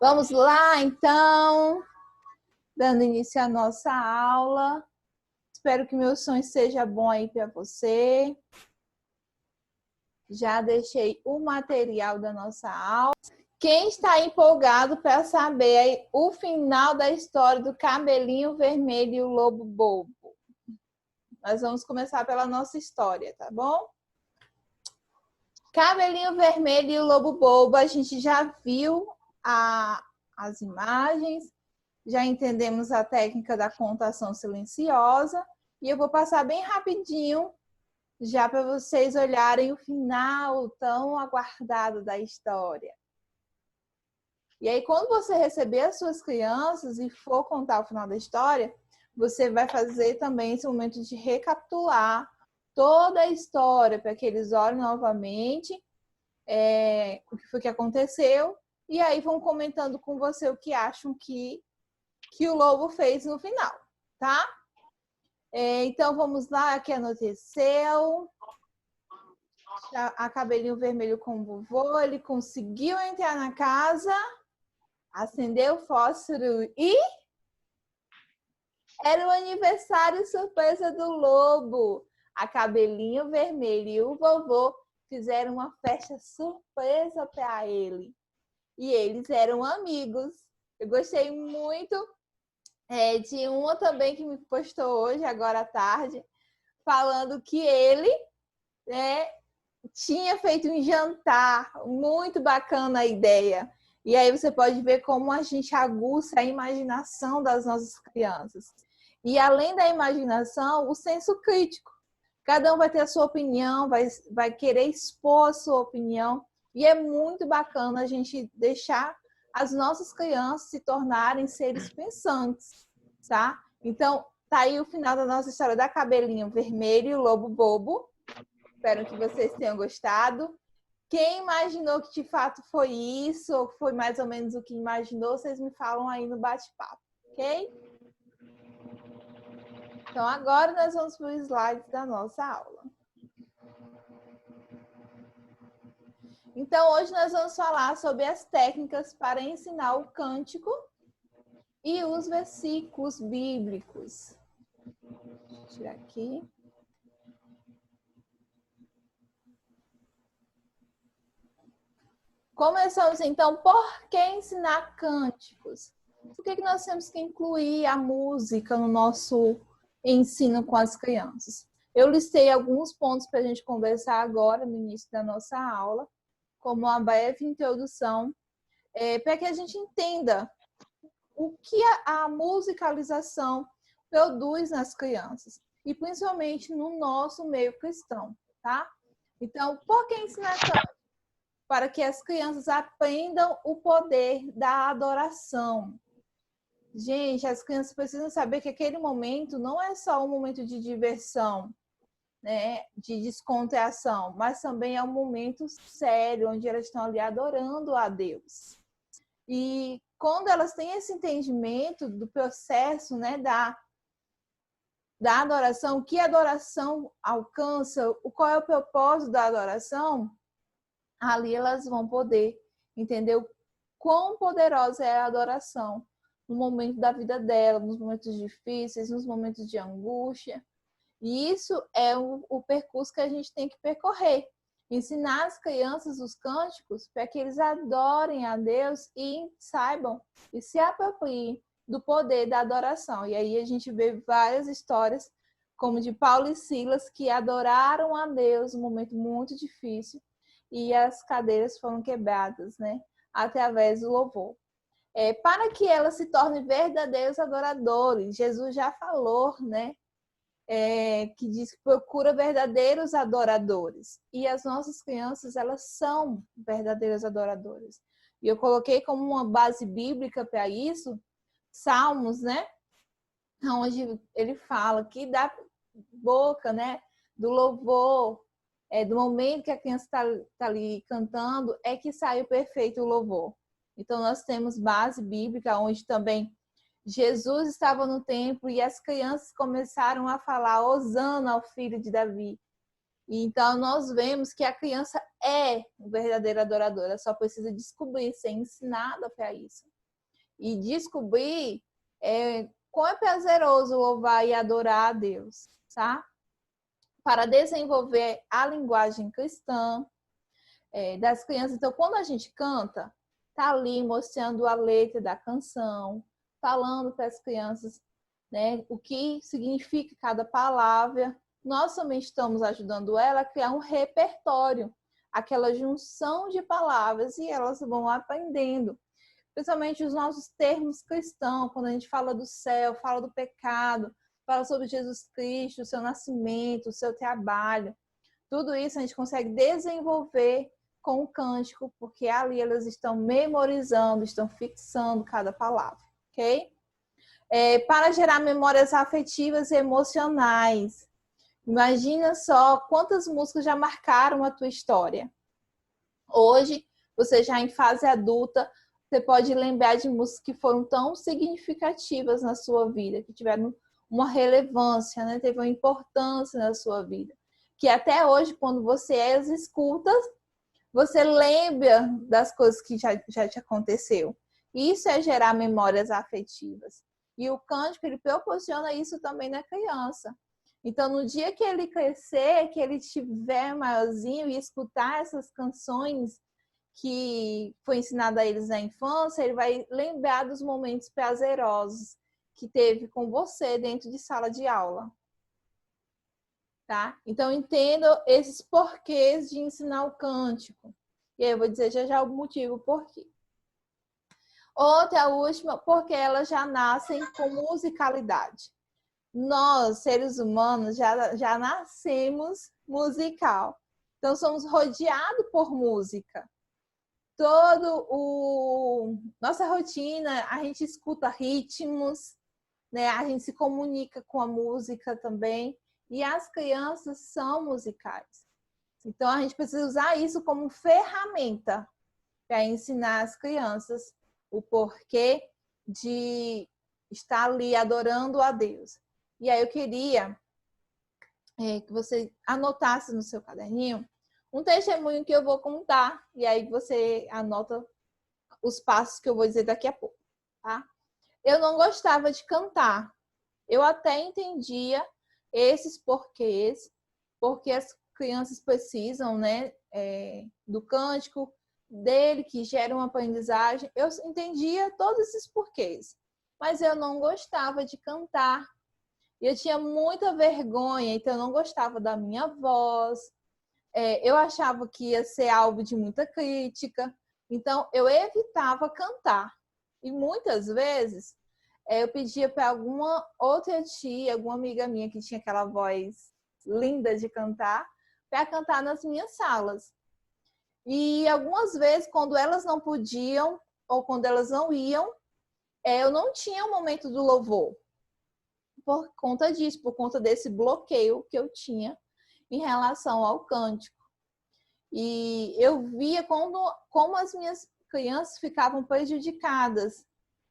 Vamos lá, então, dando início à nossa aula. Espero que meu som esteja bom aí para você. Já deixei o material da nossa aula. Quem está empolgado para saber aí o final da história do Cabelinho Vermelho e o Lobo Bobo? Nós vamos começar pela nossa história, tá bom? Cabelinho Vermelho e o Lobo Bobo, a gente já viu as imagens, já entendemos a técnica da contação silenciosa e eu vou passar bem rapidinho já para vocês olharem o final tão aguardado da história. E aí, quando você receber as suas crianças e for contar o final da história, você vai fazer também esse momento de recapitular toda a história para que eles olhem novamente o que foi que aconteceu e aí vão comentando com você o que acham que o lobo fez no final, tá? Então, vamos lá, aqui anoiteceu. A Cabelinho Vermelho com o vovô, ele conseguiu entrar na casa, acendeu o fósforo e era o aniversário surpresa do lobo. A Cabelinho Vermelho e o vovô fizeram uma festa surpresa para ele. E eles eram amigos. Eu gostei muito de uma também que me postou hoje, agora à tarde, falando que ele tinha feito um jantar. Muito bacana a ideia. E aí você pode ver como a gente aguça a imaginação das nossas crianças. E além da imaginação, o senso crítico. Cada um vai ter a sua opinião, vai querer expor a sua opinião. E é muito bacana a gente deixar as nossas crianças se tornarem seres pensantes, tá? Então, tá aí o final da nossa história da Cabelinho Vermelho e o Lobo Bobo. Espero que vocês tenham gostado. Quem imaginou que de fato foi isso, ou foi mais ou menos o que imaginou, vocês me falam aí no bate-papo, ok? Então, agora nós vamos para os slides da nossa aula. Então, hoje nós vamos falar sobre as técnicas para ensinar o cântico e os versículos bíblicos. Deixa eu tirar aqui. Começamos, então, por que ensinar cânticos? Por que nós temos que incluir a música no nosso ensino com as crianças? Eu listei alguns pontos para a gente conversar agora, no início da nossa aula, como uma breve introdução, para que a gente entenda o que a musicalização produz nas crianças, e principalmente no nosso meio cristão, tá? Então, por que ensinar cânticos? Para que as crianças aprendam o poder da adoração. Gente, as crianças precisam saber que aquele momento não é só um momento de diversão, né, de descontração, mas também é um momento sério, onde elas estão ali adorando a Deus. E quando elas têm esse entendimento do processo, né, da adoração, o que a adoração alcança, qual é o propósito da adoração, ali elas vão poder entender o quão poderosa é a adoração no momento da vida dela, nos momentos difíceis, nos momentos de angústia. E isso é o percurso que a gente tem que percorrer. Ensinar as crianças os cânticos para que eles adorem a Deus e saibam e se apropriem do poder da adoração. E aí a gente vê várias histórias, como de Paulo e Silas, que adoraram a Deus num momento muito difícil e as cadeiras foram quebradas, né, através do louvor. Para que elas se tornem verdadeiros adoradores. Jesus já falou, né, que diz que procura verdadeiros adoradores. E as nossas crianças, elas são verdadeiras adoradoras. E eu coloquei como uma base bíblica para isso, Salmos, né, onde ele fala que da boca, né, do louvor, do momento que a criança está ali cantando, é que sai o perfeito louvor. Então, nós temos base bíblica, onde também Jesus estava no templo e as crianças começaram a falar Hosana ao filho de Davi. E então nós vemos que a criança é verdadeira adoradora, só precisa descobrir, ser ensinada para isso. E descobrir quão é prazeroso louvar e adorar a Deus, tá? Para desenvolver a linguagem cristã das crianças. Então, quando a gente canta, tá ali mostrando a letra da canção, falando para as crianças, né, o que significa cada palavra. Nós também estamos ajudando ela a criar um repertório, aquela junção de palavras, e elas vão aprendendo. Principalmente os nossos termos cristãos, quando a gente fala do céu, fala do pecado, fala sobre Jesus Cristo, o seu nascimento, o seu trabalho. Tudo isso a gente consegue desenvolver com o cântico, porque ali elas estão memorizando, estão fixando cada palavra, ok? Para gerar memórias afetivas e emocionais. Imagina só quantas músicas já marcaram a tua história. Hoje, você já em fase adulta, você pode lembrar de músicas que foram tão significativas na sua vida, que tiveram uma relevância, né? Teve uma importância na sua vida. Que até hoje, quando você as escuta, você lembra das coisas que já te aconteceu. Isso é gerar memórias afetivas. E o cântico, ele proporciona isso também na criança. Então, no dia que ele crescer, que ele estiver maiorzinho e escutar essas canções que foi ensinada a eles na infância, ele vai lembrar dos momentos prazerosos que teve com você dentro de sala de aula. Tá? Então, entenda esses porquês de ensinar o cântico. E aí eu vou dizer já o motivo por quê. Outra, a última, porque elas já nascem com musicalidade. Nós, seres humanos, já nascemos musical. Então, somos rodeados por música. Nossa rotina, a gente escuta ritmos, né? A gente se comunica com a música também. E as crianças são musicais. Então, a gente precisa usar isso como ferramenta para ensinar as crianças o porquê de estar ali adorando a Deus. E aí eu queria que você anotasse no seu caderninho um testemunho que eu vou contar, e aí você anota os passos que eu vou dizer daqui a pouco, tá? Eu não gostava de cantar. Eu até entendia esses porquês, porque as crianças precisam, né, do cântico, dele, que gera uma aprendizagem. Eu entendia todos esses porquês, mas eu não gostava de cantar. Eu tinha muita vergonha, então eu não gostava da minha voz. Eu achava que ia ser alvo de muita crítica, então eu evitava cantar. E muitas vezes eu pedia para alguma outra tia, alguma amiga minha que tinha aquela voz linda de cantar, para cantar nas minhas salas. E algumas vezes, quando elas não podiam ou quando elas não iam, eu não tinha o momento do louvor. Por conta disso, por conta desse bloqueio que eu tinha em relação ao cântico. E eu via como as minhas crianças ficavam prejudicadas,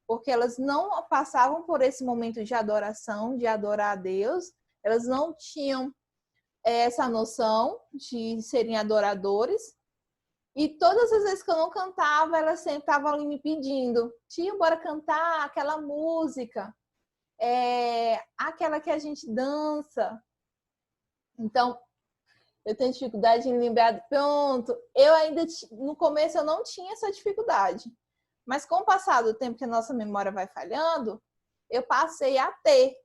porque elas não passavam por esse momento de adoração, de adorar a Deus, elas não tinham essa noção de serem adoradores. E todas as vezes que eu não cantava, elas sempre estavam ali me pedindo: tia, bora cantar aquela música, aquela que a gente dança. Então, eu tenho dificuldade em lembrar. Pronto, eu ainda, no começo, eu não tinha essa dificuldade. Mas com o passar do tempo que a nossa memória vai falhando, eu passei a ter.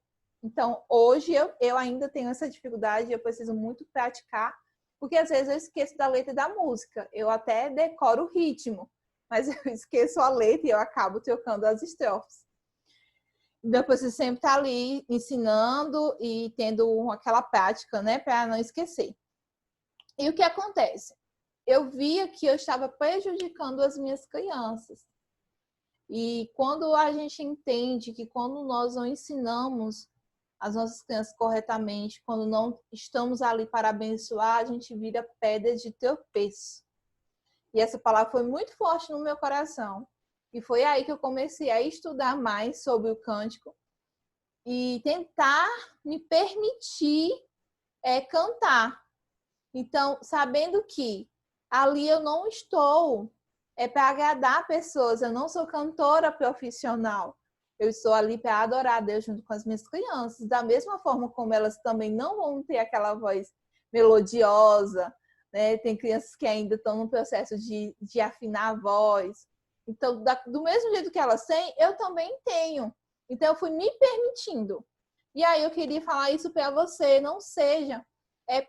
Então, hoje eu ainda tenho essa dificuldade, eu preciso muito praticar, porque às vezes eu esqueço da letra da música. Eu até decoro o ritmo, mas eu esqueço a letra e eu acabo trocando as estrofes. Depois você sempre está ali ensinando e tendo aquela prática, né, para não esquecer. E o que acontece? Eu via que eu estava prejudicando as minhas crianças. E quando a gente entende que quando nós não ensinamos as nossas crianças corretamente, quando não estamos ali para abençoar, a gente vira pedra de tropeço. E essa palavra foi muito forte no meu coração. E foi aí que eu comecei a estudar mais sobre o cântico e tentar me permitir cantar. Então, sabendo que ali eu não estou para agradar pessoas, eu não sou cantora profissional. Eu estou ali para adorar a Deus junto com as minhas crianças, da mesma forma como elas também não vão ter aquela voz melodiosa, né? Tem crianças que ainda estão no processo de afinar a voz. Então, do mesmo jeito que elas têm, eu também tenho. Então, eu fui me permitindo. E aí, eu queria falar isso para você, não seja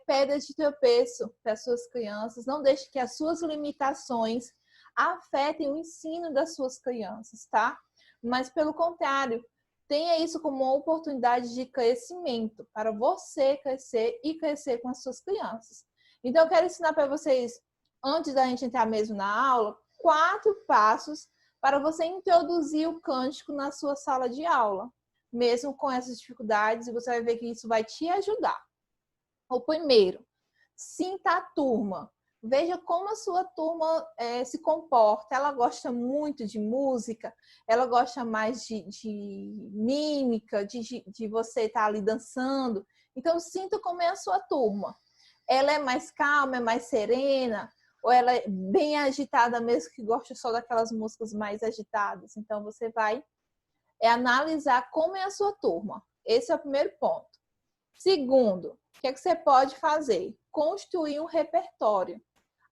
pedra de tropeço para as suas crianças, não deixe que as suas limitações afetem o ensino das suas crianças, tá? Mas, pelo contrário, tenha isso como uma oportunidade de crescimento, para você crescer e crescer com as suas crianças. Então, eu quero ensinar para vocês, antes da gente entrar mesmo na aula, 4 passos para você introduzir o cântico na sua sala de aula, mesmo com essas dificuldades, e você vai ver que isso vai te ajudar. O primeiro, sinta a turma. Veja como a sua turma se comporta. Ela gosta muito de música, ela gosta mais de mímica, de você estar ali dançando. Então, sinta como é a sua turma. Ela é mais calma, é mais serena, ou ela é bem agitada mesmo, que gosta só daquelas músicas mais agitadas. Então, você vai analisar como é a sua turma. Esse é o primeiro ponto. Segundo, o que você pode fazer? Construir um repertório.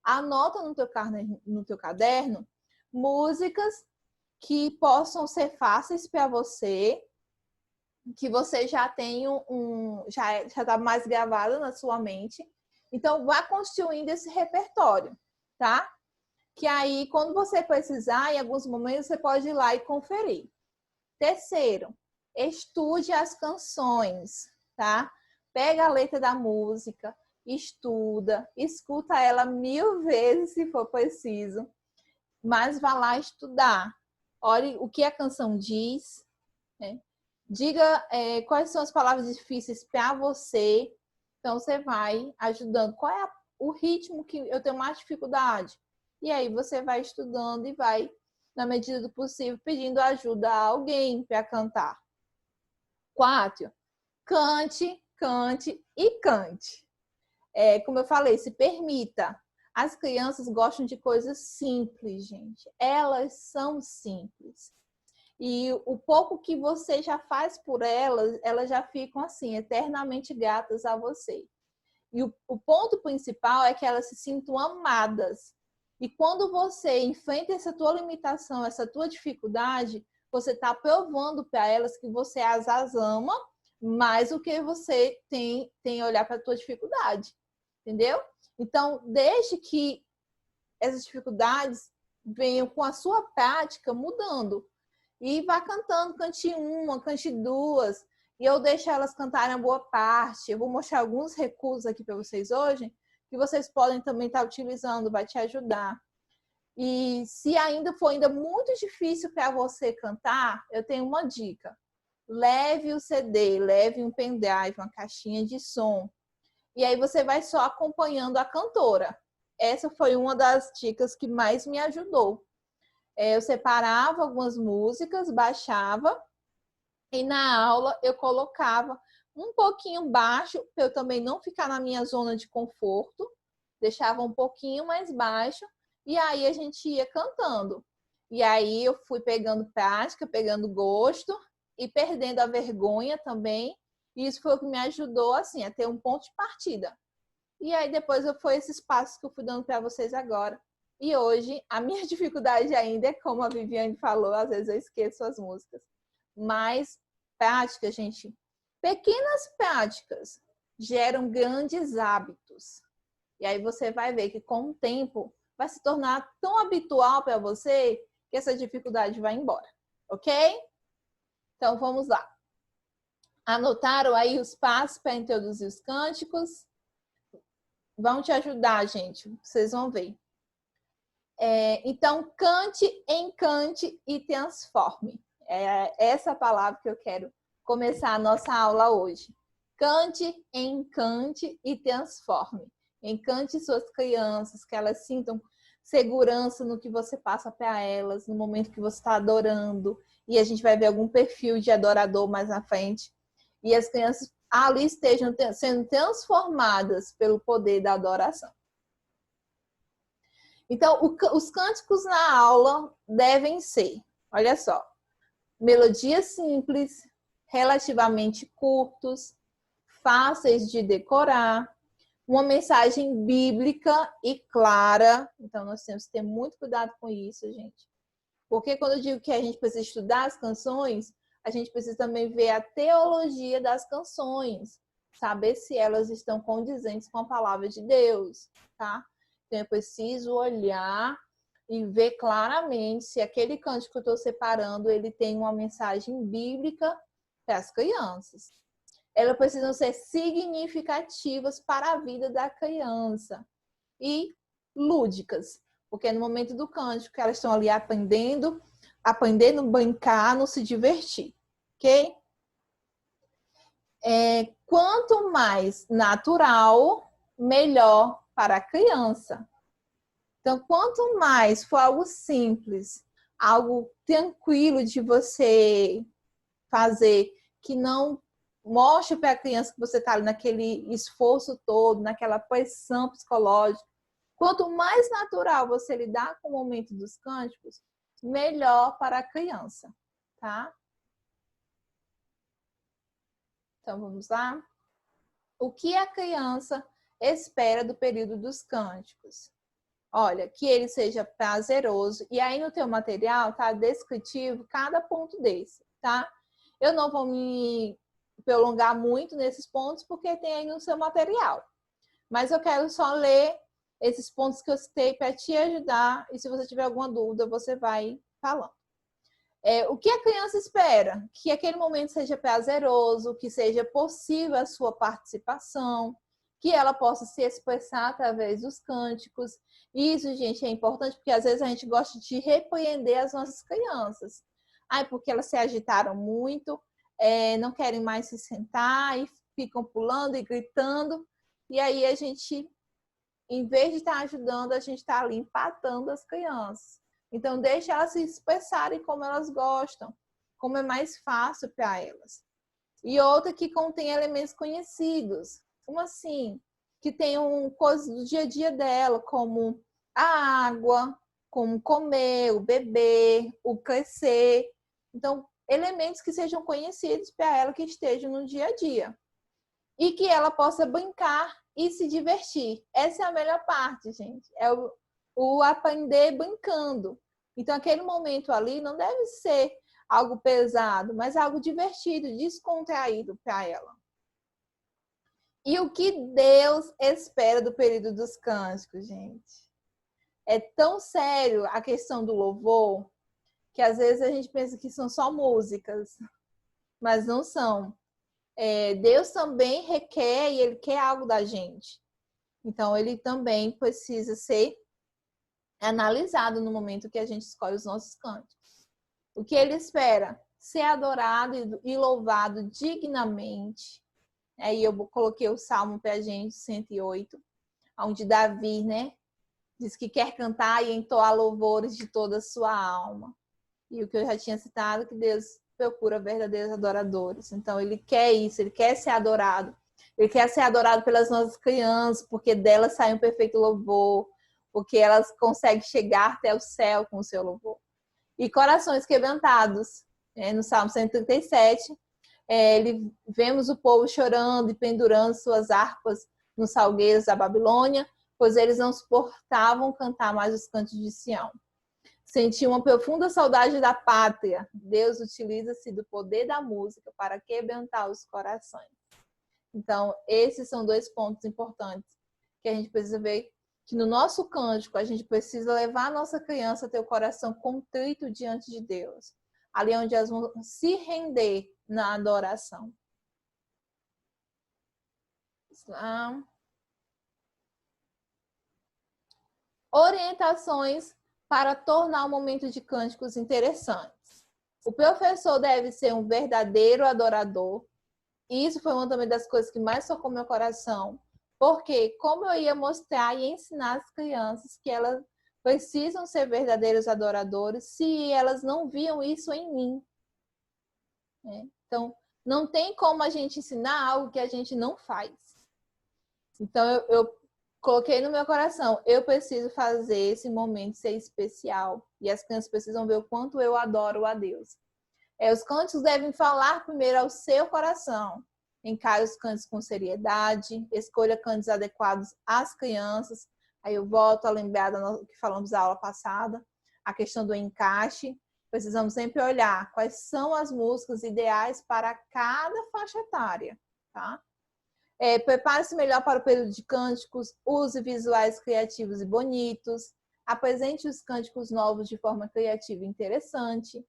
Anota no teu caderno músicas que possam ser fáceis para você, que você já tem já está mais gravado na sua mente. Então, vá construindo esse repertório, tá? Que aí, quando você precisar, em alguns momentos, você pode ir lá e conferir. Terceiro, estude as canções, tá? Pega a letra da música, estuda, escuta ela 1000 vezes se for preciso, mas vá lá estudar. Olhe o que a canção diz, né? Diga quais são as palavras difíceis para você. Então, você vai ajudando. Qual é o ritmo que eu tenho mais dificuldade? E aí você vai estudando e vai, na medida do possível, pedindo ajuda a alguém para cantar. 4, cante, cante e cante. Como eu falei, se permita. As crianças gostam de coisas simples, gente. Elas são simples. E o pouco que você já faz por elas, elas já ficam assim, eternamente gratas a você. E o ponto principal é que elas se sintam amadas. E quando você enfrenta essa tua limitação, essa tua dificuldade, você está provando para elas que você as ama mais do que você tem a olhar para a tua dificuldade. Entendeu? Então, deixe que essas dificuldades venham com a sua prática mudando. E vá cantando, cante uma, cante duas. E eu deixo elas cantarem a boa parte. Eu vou mostrar alguns recursos aqui para vocês hoje, que vocês podem também estar utilizando, vai te ajudar. E se ainda for muito difícil para você cantar, eu tenho uma dica. Leve o CD, leve um pendrive, uma caixinha de som. E aí você vai só acompanhando a cantora. Essa foi uma das dicas que mais me ajudou. Eu separava algumas músicas, baixava, e na aula eu colocava um pouquinho baixo, para eu também não ficar na minha zona de conforto, deixava um pouquinho mais baixo, e aí a gente ia cantando. E aí eu fui pegando prática, pegando gosto, e perdendo a vergonha também, e isso foi o que me ajudou, assim, a ter um ponto de partida. E aí depois foi esses passos que eu fui dando para vocês agora. E hoje, a minha dificuldade ainda é, como a Viviane falou, às vezes eu esqueço as músicas. Mas prática, gente, pequenas práticas geram grandes hábitos. E aí você vai ver que com o tempo vai se tornar tão habitual para você que essa dificuldade vai embora. Ok? Então vamos lá. Anotaram aí os passos para introduzir os cânticos? Vão te ajudar, gente. Vocês vão ver. Então, cante, encante e transforme. É essa palavra que eu quero começar a nossa aula hoje. Cante, encante e transforme. Encante suas crianças, que elas sintam segurança no que você passa para elas, no momento que você está adorando. E a gente vai ver algum perfil de adorador mais na frente. E as crianças ali estejam sendo transformadas pelo poder da adoração. Então, os cânticos na aula devem ser, olha só, melodias simples, relativamente curtos, fáceis de decorar, uma mensagem bíblica e clara. Então, nós temos que ter muito cuidado com isso, gente. Porque quando eu digo que a gente precisa estudar as canções, a gente precisa também ver a teologia das canções, saber se elas estão condizentes com a palavra de Deus, tá? Então, eu preciso olhar e ver claramente se aquele cântico que eu estou separando, ele tem uma mensagem bíblica para as crianças. Elas precisam ser significativas para a vida da criança e lúdicas, porque é no momento do cântico que elas estão ali aprendendo brincar, não se divertir, ok? Quanto mais natural, melhor para a criança. Então, quanto mais for algo simples, algo tranquilo de você fazer, que não mostre para a criança que você está ali naquele esforço todo, naquela pressão psicológica. Quanto mais natural você lidar com o momento dos cânticos, melhor para a criança, tá? Então, vamos lá? O que a criança espera do período dos cânticos? Olha, que ele seja prazeroso. E aí no teu material tá descritivo cada ponto desse, tá? Eu não vou me prolongar muito nesses pontos porque tem aí no seu material. Mas eu quero só ler esses pontos que eu citei para te ajudar. E se você tiver alguma dúvida, você vai falando. O que a criança espera? Que aquele momento seja prazeroso, que seja possível a sua participação, que ela possa se expressar através dos cânticos. Isso, gente, é importante porque às vezes a gente gosta de repreender as nossas crianças. Porque elas se agitaram muito, não querem mais se sentar e ficam pulando e gritando. E aí a gente, em vez de estar ajudando, a gente está ali empatando as crianças. Então, deixa elas se expressarem como elas gostam, como é mais fácil para elas. E outra que contém elementos conhecidos. Como assim? Que tenham coisas do dia a dia dela, como a água, como comer, o beber, o crescer. Então, elementos que sejam conhecidos para ela, que estejam no dia a dia. E que ela possa brincar e se divertir. Essa é a melhor parte, gente. É o aprender brincando. Então, aquele momento ali não deve ser algo pesado, mas algo divertido, descontraído para ela. E o que Deus espera do período dos cânticos, gente? É tão sério a questão do louvor, que às vezes a gente pensa que são só músicas, mas não são. Deus também requer e Ele quer algo da gente. Então, Ele também precisa ser analisado no momento que a gente escolhe os nossos cânticos. O que Ele espera? Ser adorado e louvado dignamente. Aí eu coloquei o Salmo para a gente, 108, onde Davi, diz que quer cantar e entoar louvores de toda a sua alma. E o que eu já tinha citado, que Deus procura verdadeiros adoradores. Então, Ele quer isso, Ele quer ser adorado. Ele quer ser adorado pelas nossas crianças, porque delas sai um perfeito louvor, porque elas conseguem chegar até o céu com o seu louvor. E corações quebrantados, no Salmo 137, vemos o povo chorando e pendurando suas harpas nos salgueiros da Babilônia, pois eles não suportavam cantar mais os cantos de Sião. Sentiam uma profunda saudade da pátria. Deus utiliza-se do poder da música para quebrantar os corações. Então, esses são dois pontos importantes que a gente precisa ver, que no nosso cântico a gente precisa levar a nossa criança a ter o coração contrito diante de Deus. Ali onde elas vão se render na adoração. Orientações para tornar o momento de cânticos interessantes. O professor deve ser um verdadeiro adorador. Isso foi uma também das coisas que mais tocou meu coração. Porque como eu ia mostrar e ensinar as crianças que elas precisam ser verdadeiros adoradores se elas não viam isso em mim. Então, não tem como a gente ensinar algo que a gente não faz. Então, eu coloquei no meu coração, eu preciso fazer esse momento ser especial. E as crianças precisam ver o quanto eu adoro a Deus. Os cânticos devem falar primeiro ao seu coração. Encare os cânticos com seriedade, escolha cânticos adequados às crianças. Aí eu volto a lembrar do que falamos na aula passada, a questão do encaixe. Precisamos sempre olhar quais são as músicas ideais para cada faixa etária, tá? Prepare-se melhor para o período de cânticos, use visuais criativos e bonitos, apresente os cânticos novos de forma criativa e interessante,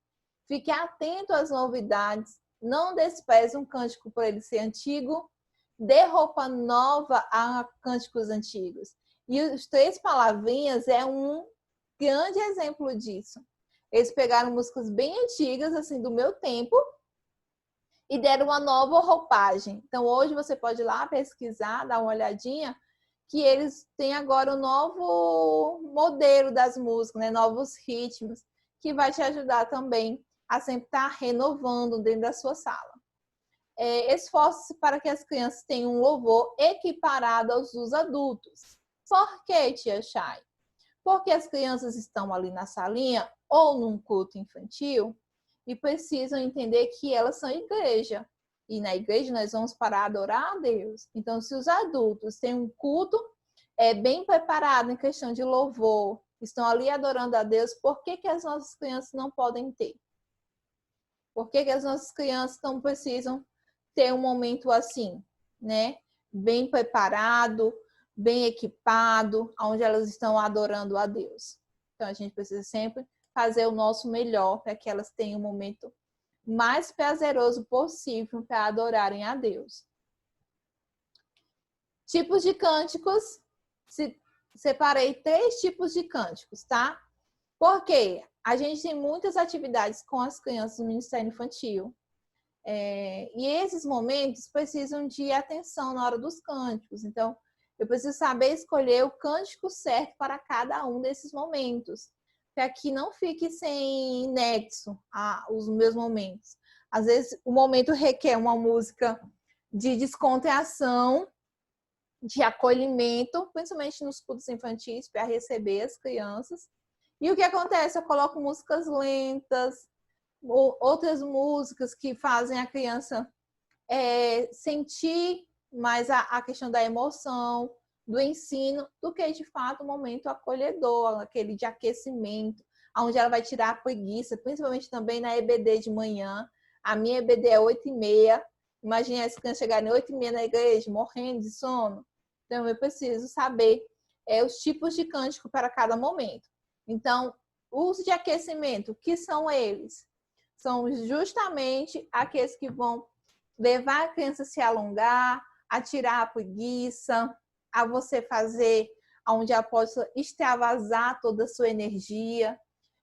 fique atento às novidades, não despreze um cântico por ele ser antigo, dê roupa nova a cânticos antigos. E os 3 palavrinhas é um grande exemplo disso. Eles pegaram músicas bem antigas, assim, do meu tempo, e deram uma nova roupagem. Então, hoje você pode ir lá pesquisar, dar uma olhadinha, que eles têm agora um novo modelo das músicas, né? Novos ritmos, que vai te ajudar também a sempre estar renovando dentro da sua sala. Esforce-se para que as crianças tenham um louvor equiparado aos dos adultos. Por que, tia Chay? Porque as crianças estão ali na salinha ou num culto infantil e precisam entender que elas são igreja. E na igreja nós vamos para adorar a Deus. Então, se os adultos têm um culto bem preparado em questão de louvor, estão ali adorando a Deus, por que as nossas crianças não podem ter? Por que as nossas crianças não precisam ter um momento assim, né? Bem preparado, bem equipado, onde elas estão adorando a Deus. Então, a gente precisa sempre fazer o nosso melhor para que elas tenham um momento mais prazeroso possível para adorarem a Deus. Tipos de cânticos. Separei 3 tipos de cânticos, tá? Porque a gente tem muitas atividades com as crianças no Ministério Infantil. E esses momentos precisam de atenção na hora dos cânticos. Então, eu preciso saber escolher o cântico certo para cada um desses momentos, para que não fique sem nexo os meus momentos. Às vezes, o momento requer uma música de descontração, de acolhimento, principalmente nos cultos infantis, para receber as crianças. E o que acontece? Eu coloco músicas lentas, outras músicas que fazem a criança sentir mais a questão da emoção, do ensino, do que de fato o momento acolhedor, aquele de aquecimento, onde ela vai tirar a preguiça, principalmente também na EBD de manhã. A minha EBD é 8h30. Imagina as crianças chegarem 8h30 na igreja, morrendo de sono. Então, eu preciso saber os tipos de cântico para cada momento. Então, o uso de aquecimento, o que são eles? São justamente aqueles que vão levar a criança a se alongar, a tirar a preguiça, a você fazer onde ela possa extravasar toda a sua energia.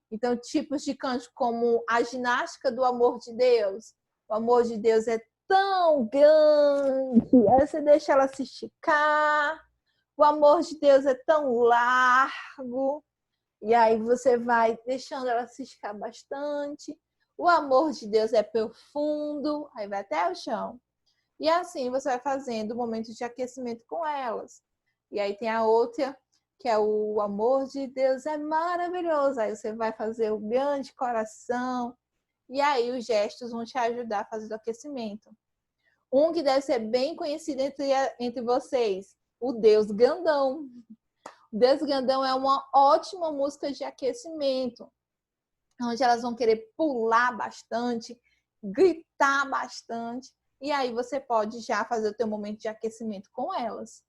Então, tipos de cântico como a ginástica do amor de Deus. O amor de Deus é tão grande, aí você deixa ela se esticar. O amor de Deus é tão largo, e aí você vai deixando ela se esticar bastante. O amor de Deus é profundo, aí vai até o chão. E assim você vai fazendo momentos de aquecimento com elas. E aí tem a outra, que é o amor de Deus é maravilhoso. Aí você vai fazer o grande coração. E aí os gestos vão te ajudar a fazer o aquecimento. Um que deve ser bem conhecido entre vocês, o Deus Grandão. O Deus Grandão é uma ótima música de aquecimento, onde elas vão querer pular bastante, gritar bastante. E aí você pode já fazer o teu momento de aquecimento com elas.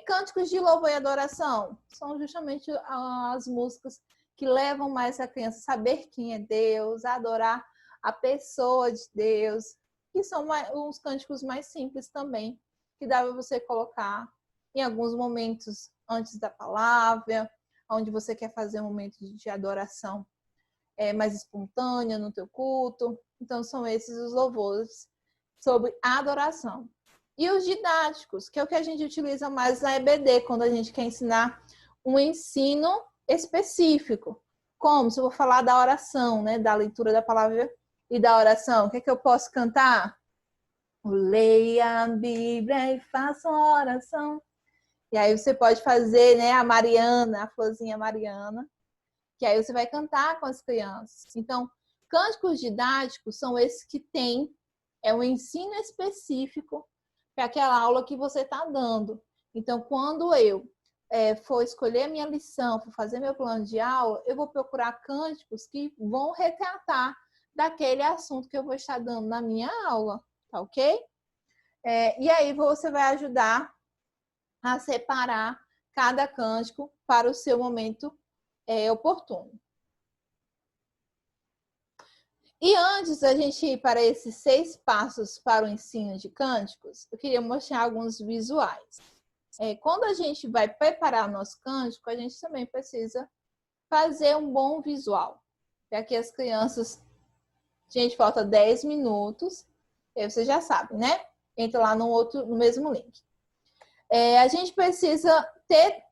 Cânticos de louvor e adoração são justamente as músicas que levam mais a criança a saber quem é Deus, a adorar a pessoa de Deus, que são uns cânticos mais simples também, que dá para você colocar em alguns momentos antes da palavra, onde você quer fazer um momento de adoração mais espontânea no teu culto. Então, são esses os louvores sobre a adoração. E os didáticos, que é o que a gente utiliza mais na EBD, quando a gente quer ensinar um ensino específico. Como se eu vou falar da oração, né? Da leitura da palavra e da oração. O que é que eu posso cantar? Leia a Bíblia e faça uma oração. E aí você pode fazer, né, a Mariana, a florzinha Mariana, que aí você vai cantar com as crianças. Então, cânticos didáticos são esses que têm um ensino específico para aquela aula que você está dando. Então, quando eu for escolher minha lição, for fazer meu plano de aula, eu vou procurar cânticos que vão retratar daquele assunto que eu vou estar dando na minha aula, tá ok? E aí você vai ajudar a separar cada cântico para o seu momento oportuno. E antes da gente ir para esses 6 passos para o ensino de cânticos, eu queria mostrar alguns visuais. Quando a gente vai preparar nosso cântico, a gente também precisa fazer um bom visual. Para que as crianças... Gente, falta 10 minutos. Aí você já sabe, né? Entra lá no mesmo link. A gente precisa ter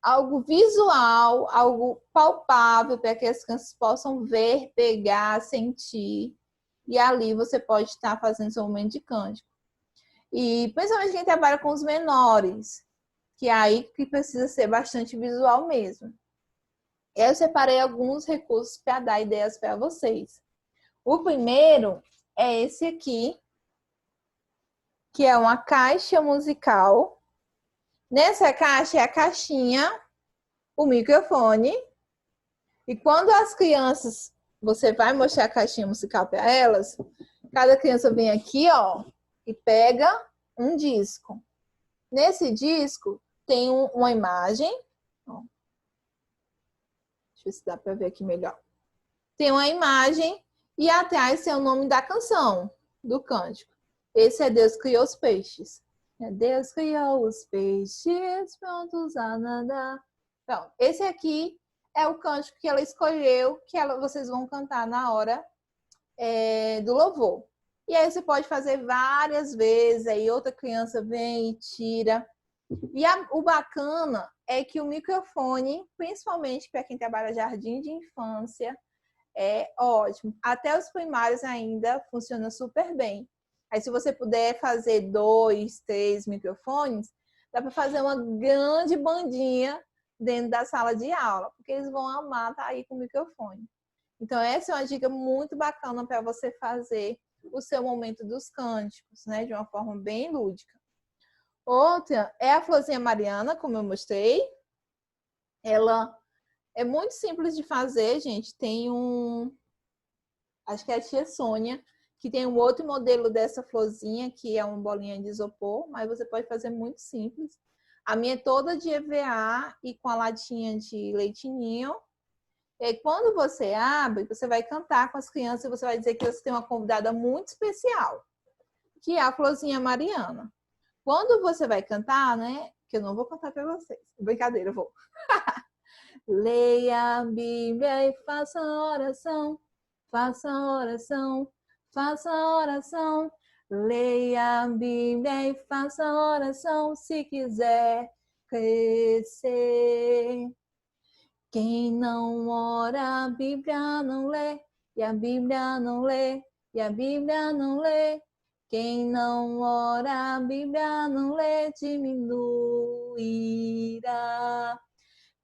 algo visual, algo palpável para que as crianças possam ver, pegar, sentir. E ali você pode estar fazendo seu momento de cântico. E principalmente quem trabalha com os menores, que é aí que precisa ser bastante visual mesmo. Eu separei alguns recursos para dar ideias para vocês. O primeiro é esse aqui, que é uma caixa musical. Nessa caixa é a caixinha, o microfone. E quando as crianças, você vai mostrar a caixinha musical para elas, cada criança vem aqui, ó, e pega um disco. Nesse disco tem uma imagem. Ó. Deixa eu ver se dá para ver aqui melhor. Tem uma imagem e atrás tem o nome da canção, do cântico. Esse é Deus criou os peixes. Deus criou os peixes prontos a nadar. Então, esse aqui é o cântico que ela escolheu, que vocês vão cantar na hora do louvor. E aí você pode fazer várias vezes, aí outra criança vem e tira. E o bacana é que o microfone, principalmente para quem trabalha jardim de infância, é ótimo. Até os primários ainda funciona super bem. Aí se você puder fazer 2, 3 microfones, dá para fazer uma grande bandinha dentro da sala de aula, porque eles vão amar estar aí com o microfone. Então essa é uma dica muito bacana para você fazer o seu momento dos cânticos, né, de uma forma bem lúdica. Outra é a florzinha Mariana, como eu mostrei. Ela é muito simples de fazer, gente. Tem acho que é a tia Sônia, que tem um outro modelo dessa florzinha, que é uma bolinha de isopor, mas você pode fazer muito simples. A minha é toda de EVA e com a latinha de leitinho. E aí, quando você abre, você vai cantar com as crianças e você vai dizer que você tem uma convidada muito especial, que é a florzinha Mariana. Quando você vai cantar, né? Que eu não vou cantar para vocês. Brincadeira, eu vou. Leia a Bíblia e faça oração. Faça oração, faça oração. Leia a Bíblia e faça oração se quiser crescer. Quem não ora, a Bíblia não lê. E a Bíblia não lê. E a Bíblia não lê. Quem não ora, a Bíblia não lê, diminuirá.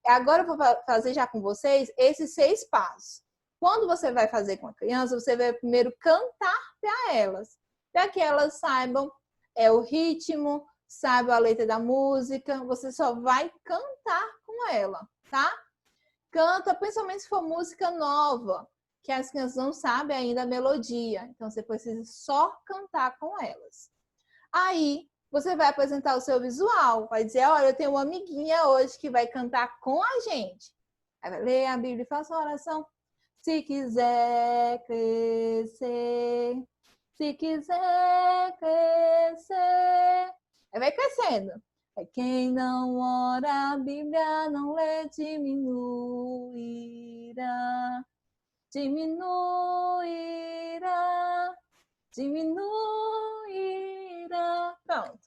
Agora eu vou fazer já com vocês esses 6 passos. Quando você vai fazer com a criança, você vai primeiro cantar para elas, para que elas saibam o ritmo, saibam a letra da música. Você só vai cantar com ela, tá? Canta, principalmente se for música nova, que as crianças não sabem ainda a melodia. Então, você precisa só cantar com elas. Aí, você vai apresentar o seu visual. Vai dizer, olha, eu tenho uma amiguinha hoje que vai cantar com a gente. Aí vai ler a Bíblia e faça uma oração. Se quiser crescer, se quiser crescer. Aí vai crescendo. Quem não ora a Bíblia não lê, diminuirá. Diminuirá. Diminuirá. Pronto.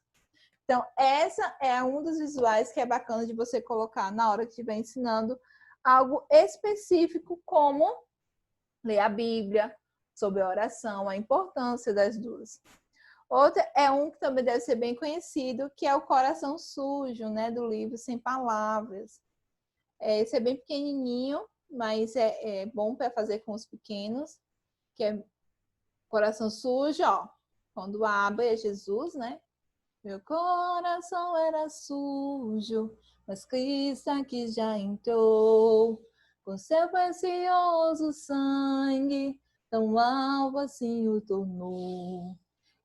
Então, essa é um dos visuais que é bacana de você colocar na hora que estiver ensinando algo específico, como ler a Bíblia, sobre a oração, a importância das duas. Outra é um que também deve ser bem conhecido, que é o Coração Sujo, né, do livro Sem Palavras. Esse é bem pequenininho, mas é bom para fazer com os pequenos, que é Coração Sujo, ó. Quando abre é Jesus, né? Meu coração era sujo, mas Cristo aqui já entrou, com seu precioso sangue, tão alvo assim o tornou.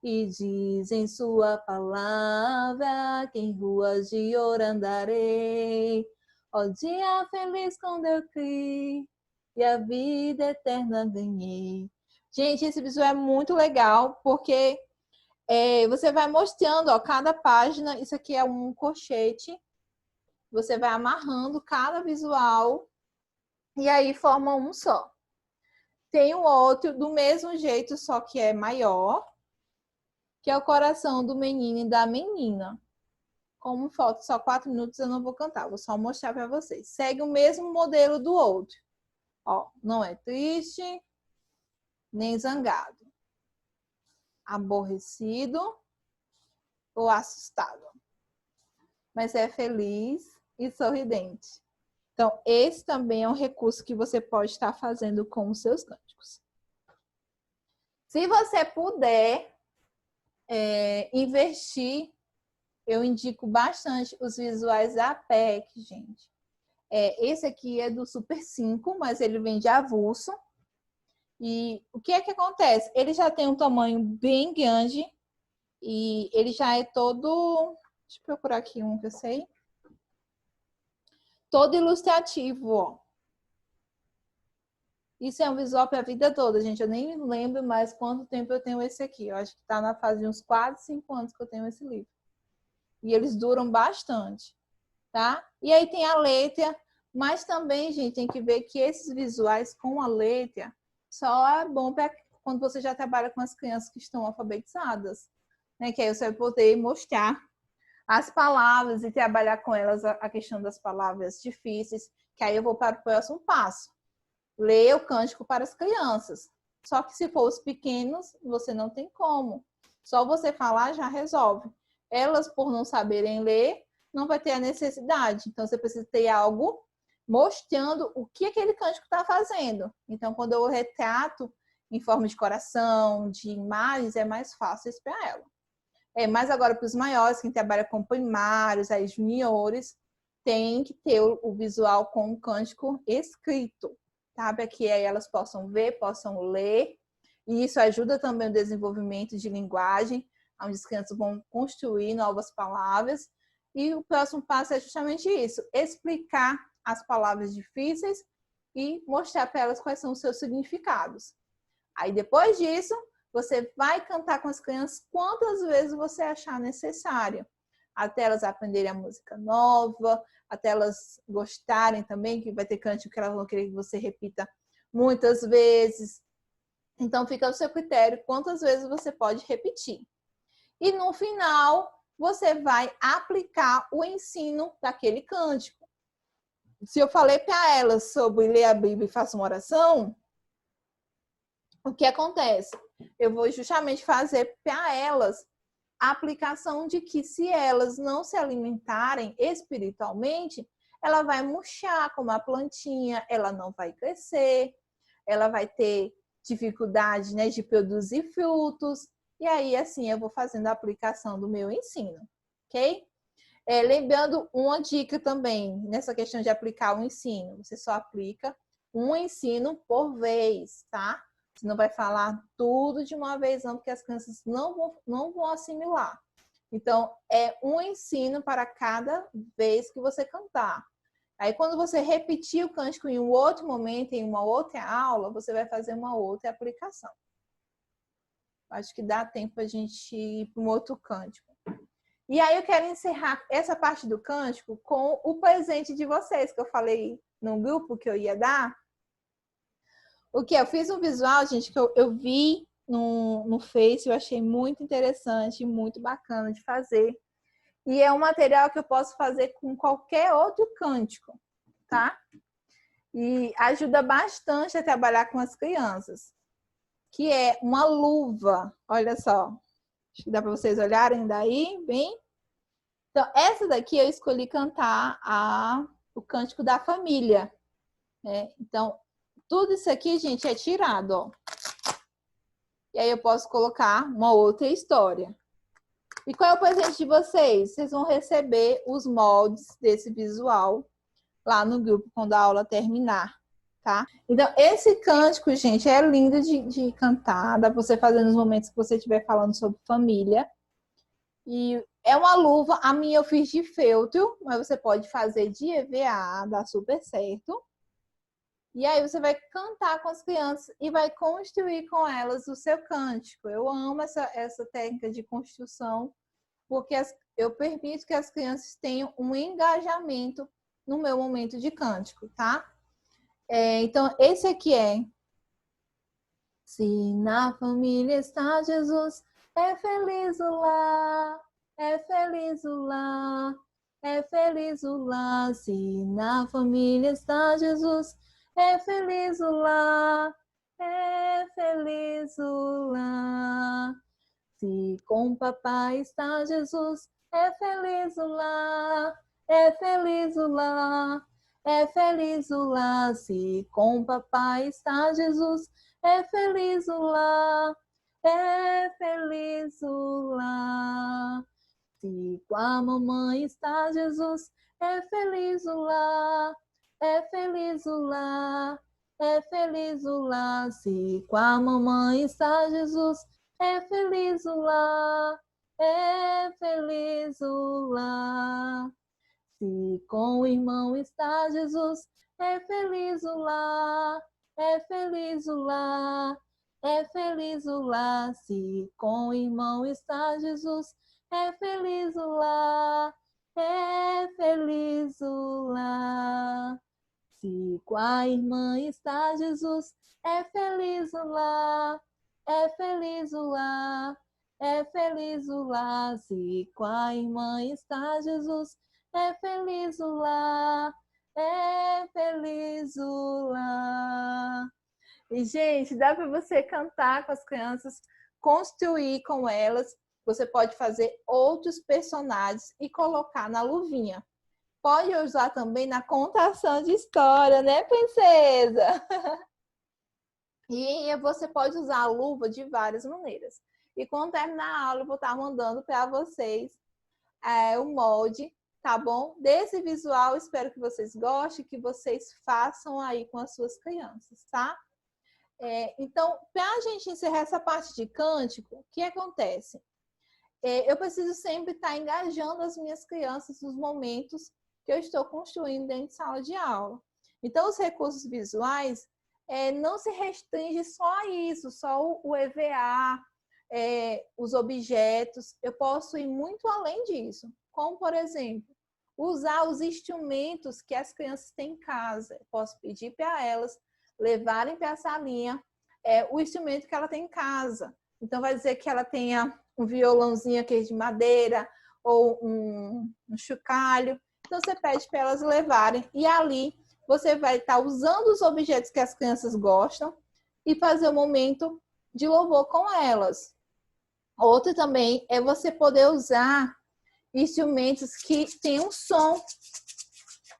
E diz em sua palavra que em ruas de ouro andarei, ó dia feliz quando eu criei e a vida eterna ganhei. Gente, esse visual é muito legal, porque você vai mostrando, ó, cada página, isso aqui é um colchete, você vai amarrando cada visual e aí forma um só. Tem um outro do mesmo jeito, só que é maior, que é o coração do menino e da menina. Como falta só 4 minutos, eu não vou cantar, vou só mostrar para vocês. Segue o mesmo modelo do outro. Ó, não é triste, nem zangado. Aborrecido ou assustado. Mas é feliz e sorridente. Então, esse também é um recurso que você pode estar fazendo com os seus cânticos. Se você puder investir, eu indico bastante os visuais da PEC, gente. Esse aqui é do Super 5, mas ele vem de avulso. E o que é que acontece? Ele já tem um tamanho bem grande e ele já é todo... Deixa eu procurar aqui um que eu sei. Todo ilustrativo, ó. Isso é um visual para a vida toda, gente. Eu nem lembro mais quanto tempo eu tenho esse aqui. Eu acho que está na fase de uns 4, 5 anos que eu tenho esse livro. E eles duram bastante, tá? E aí tem a letra, mas também, gente, tem que ver que esses visuais com a letra só é bom para quando você já trabalha com as crianças que estão alfabetizadas, né? Que aí você vai poder mostrar as palavras e trabalhar com elas a questão das palavras difíceis, que aí eu vou para o próximo passo. Ler o cântico para as crianças. Só que se for os pequenos, você não tem como. Só você falar já resolve. Elas, por não saberem ler, não vai ter a necessidade. Então, você precisa ter algo mostrando o que aquele cântico está fazendo. Então, quando eu retrato em forma de coração, de imagens, é mais fácil isso para ela. Mas agora, para os maiores, quem trabalha com primários, aí juniores, tem que ter o visual com o cântico escrito, tá? Para que aí elas possam ver, possam ler. E isso ajuda também o desenvolvimento de linguagem, onde as crianças vão construir novas palavras. E o próximo passo é justamente isso, explicar as palavras difíceis e mostrar para elas quais são os seus significados. Aí, depois disso, você vai cantar com as crianças quantas vezes você achar necessário, até elas aprenderem a música nova, até elas gostarem também, que vai ter cântico que elas vão querer que você repita muitas vezes. Então, fica ao seu critério quantas vezes você pode repetir. E no final, você vai aplicar o ensino daquele cântico. Se eu falei para elas sobre ler a Bíblia e faça uma oração, o que acontece? Eu vou justamente fazer para elas a aplicação de que se elas não se alimentarem espiritualmente, ela vai murchar como a plantinha, ela não vai crescer, ela vai ter dificuldade, né, de produzir frutos. E aí, assim, eu vou fazendo a aplicação do meu ensino, ok? Lembrando uma dica também, nessa questão de aplicar o ensino. Você só aplica um ensino por vez, tá? Você não vai falar tudo de uma vez, não, porque as crianças não vão assimilar. Então, é um ensino para cada vez que você cantar. Aí, quando você repetir o cântico em um outro momento, em uma outra aula, você vai fazer uma outra aplicação. Acho que dá tempo para a gente ir para um outro cântico. E aí, eu quero encerrar essa parte do cântico com o presente de vocês, que eu falei no grupo que eu ia dar. O que? Eu fiz um visual, gente, que eu vi no Face, eu achei muito interessante, muito bacana de fazer. E é um material que eu posso fazer com qualquer outro cântico, tá? E ajuda bastante a trabalhar com as crianças. Que é uma luva. Olha só. Acho que dá para vocês olharem daí, bem. Então, essa daqui eu escolhi cantar o Cântico da Família. Né? Então, tudo isso aqui, gente, é tirado, ó. E aí eu posso colocar uma outra história. E qual é o presente de vocês? Vocês vão receber os moldes desse visual lá no grupo quando a aula terminar, tá? Então, esse cântico, gente, é lindo de cantar. Dá pra você fazer nos momentos que você estiver falando sobre família. E é uma luva, a minha eu fiz de feltro, mas você pode fazer de EVA, dá super certo. E aí você vai cantar com as crianças e vai construir com elas o seu cântico. Eu amo essa técnica de construção, porque eu permito que as crianças tenham um engajamento no meu momento de cântico, tá? Então, esse aqui é: se na família está Jesus, é feliz o lar, é feliz o lar, é feliz o lar. Se na família está Jesus, é feliz o lar, é feliz o lar. Se com papai está Jesus, é feliz o lar, é feliz o lar, é feliz o lar. Se com papai está Jesus, é feliz o lar, é feliz o lar. Se com a mamãe está Jesus, é feliz o lar, é feliz o lar, é feliz o lar. Se com a mamãe está Jesus, é feliz o lar, é feliz o lar. Se com o irmão está Jesus, é feliz o lar, é feliz o lar, é feliz o lar. Se com o irmão está Jesus, é feliz o lar, é feliz o lar. Se com a irmã está Jesus, é feliz o lar, é feliz o lar, é feliz o lar. Se com a irmã está Jesus, é feliz o lar, é feliz o lar. E, gente, dá para você cantar com as crianças, construir com elas. Você pode fazer outros personagens e colocar na luvinha. Pode usar também na contação de história, né, princesa? E você pode usar a luva de várias maneiras. E quando terminar a aula, eu vou estar mandando para vocês o molde, tá bom? Desse visual, espero que vocês gostem, que vocês façam aí com as suas crianças, tá? Então, para a gente encerrar essa parte de cântico, o que acontece? Eu preciso sempre estar engajando as minhas crianças nos momentos que eu estou construindo dentro de sala de aula. Então, os recursos visuais não se restringe só a isso, só o EVA, os objetos. Eu posso ir muito além disso, como, por exemplo, usar os instrumentos que as crianças têm em casa. Eu posso pedir para elas levarem para a salinha o instrumento que ela tem em casa. Então, vai dizer que ela tenha um violãozinho aqui de madeira ou um chocalho. Então, você pede para elas levarem e ali você vai estar usando os objetos que as crianças gostam e fazer um momento de louvor com elas. Outro também é você poder usar instrumentos que tenham som.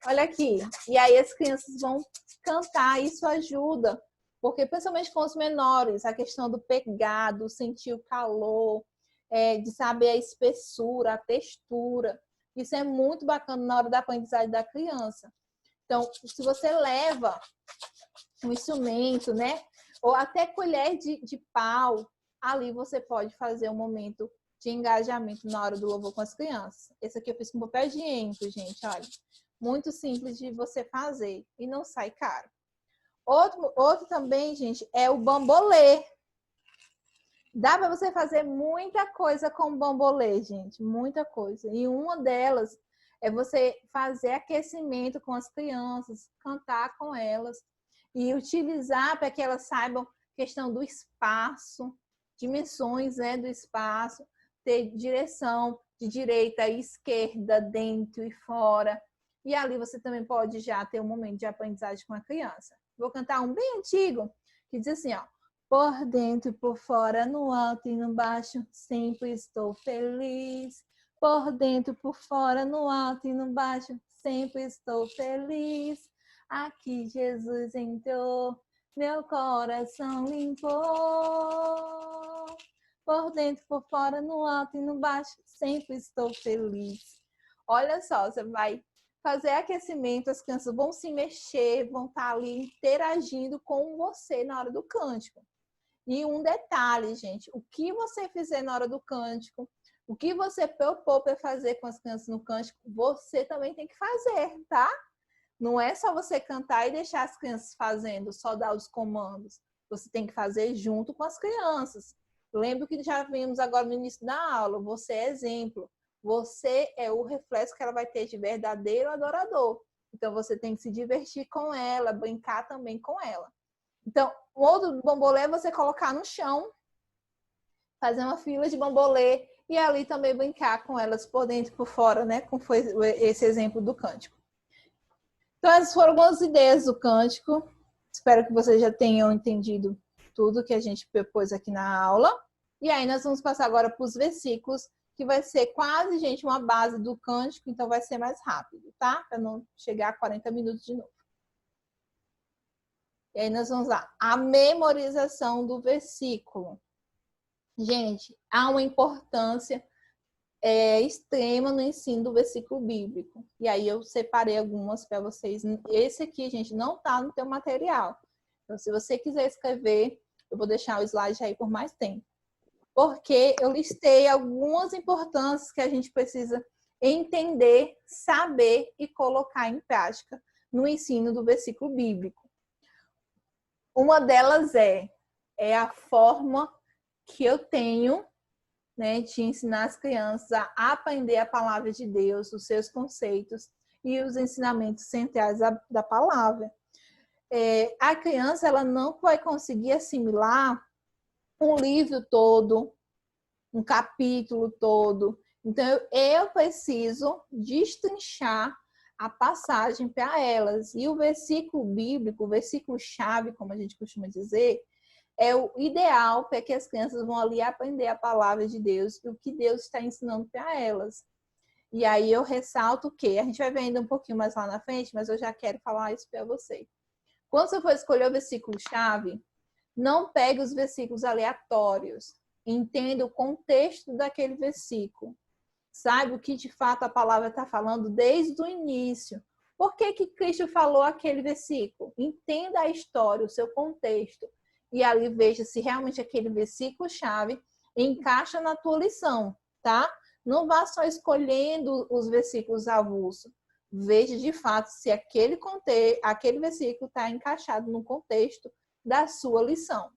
Olha aqui. E aí as crianças vão cantar, isso ajuda. Porque principalmente com os menores, a questão do pegado, sentir o calor, de saber a espessura, a textura. Isso é muito bacana na hora da aprendizagem da criança. Então, se você leva um instrumento, né? Ou até colher de pau, ali você pode fazer um momento de engajamento na hora do louvor com as crianças. Esse aqui eu fiz com papel higiênico, gente, olha. Muito simples de você fazer e não sai caro. Outro também, gente, é o bambolê. Dá para você fazer muita coisa com bambolê, gente, muita coisa. E uma delas é você fazer aquecimento com as crianças, cantar com elas e utilizar para que elas saibam questão do espaço, dimensões, né, do espaço, ter direção. de direita e esquerda, dentro e fora. E ali você também pode já ter um momento de aprendizagem com a criança. Vou cantar um bem antigo, que diz assim, ó. Por dentro e por fora, no alto e no baixo, sempre estou feliz. Por dentro e por fora, no alto e no baixo, sempre estou feliz. Aqui Jesus entrou, meu coração limpou. Por dentro e por fora, no alto e no baixo, sempre estou feliz. Olha só, você vai fazer aquecimento, as crianças vão se mexer, vão estar ali interagindo com você na hora do cântico. E um detalhe, gente, o que você fizer na hora do cântico, o que você propôs para fazer com as crianças no cântico, você também tem que fazer, tá? Não é só você cantar e deixar as crianças fazendo, só dar os comandos. Você tem que fazer junto com as crianças. Lembra que já vimos agora no início da aula, você é exemplo. Você é o reflexo que ela vai ter de verdadeiro adorador. Então, você tem que se divertir com ela, brincar também com ela. Então, o outro bambolê é você colocar no chão, fazer uma fila de bambolê e ali também brincar com elas por dentro e por fora, né? Como foi esse exemplo do cântico. Então, essas foram algumas ideias do cântico. Espero que vocês já tenham entendido tudo que a gente propôs aqui na aula. E aí, nós vamos passar agora para os versículos, que vai ser quase, gente, uma base do cântico, então vai ser mais rápido, tá? Para não chegar a 40 minutos de novo. E aí nós vamos lá. A memorização do versículo. Gente, há uma importância extrema no ensino do versículo bíblico. E aí eu separei algumas para vocês. Esse aqui, gente, não está no teu material. Então, se você quiser escrever, eu vou deixar o slide aí por mais tempo. Porque eu listei algumas importâncias que a gente precisa entender, saber e colocar em prática no ensino do versículo bíblico. Uma delas é a forma que eu tenho, né, de ensinar as crianças a aprender a palavra de Deus, os seus conceitos e os ensinamentos centrais da palavra. A criança ela não vai conseguir assimilar um livro todo, um capítulo todo. Então, eu preciso destrinchar a passagem para elas. E o versículo bíblico, o versículo-chave, como a gente costuma dizer, é o ideal para que as crianças vão ali aprender a palavra de Deus e o que Deus está ensinando para elas. E aí eu ressalto que a gente vai ver ainda um pouquinho mais lá na frente, mas eu já quero falar isso para você. Quando você for escolher o versículo-chave, não pegue os versículos aleatórios. Entenda o contexto daquele versículo. Saiba o que de fato a palavra está falando desde o início. Por que Cristo falou aquele versículo? Entenda a história, o seu contexto. E ali veja se realmente aquele versículo-chave encaixa na tua lição, tá? Não vá só escolhendo os versículos avulsos. Veja de fato se aquele versículo está encaixado no contexto da sua lição.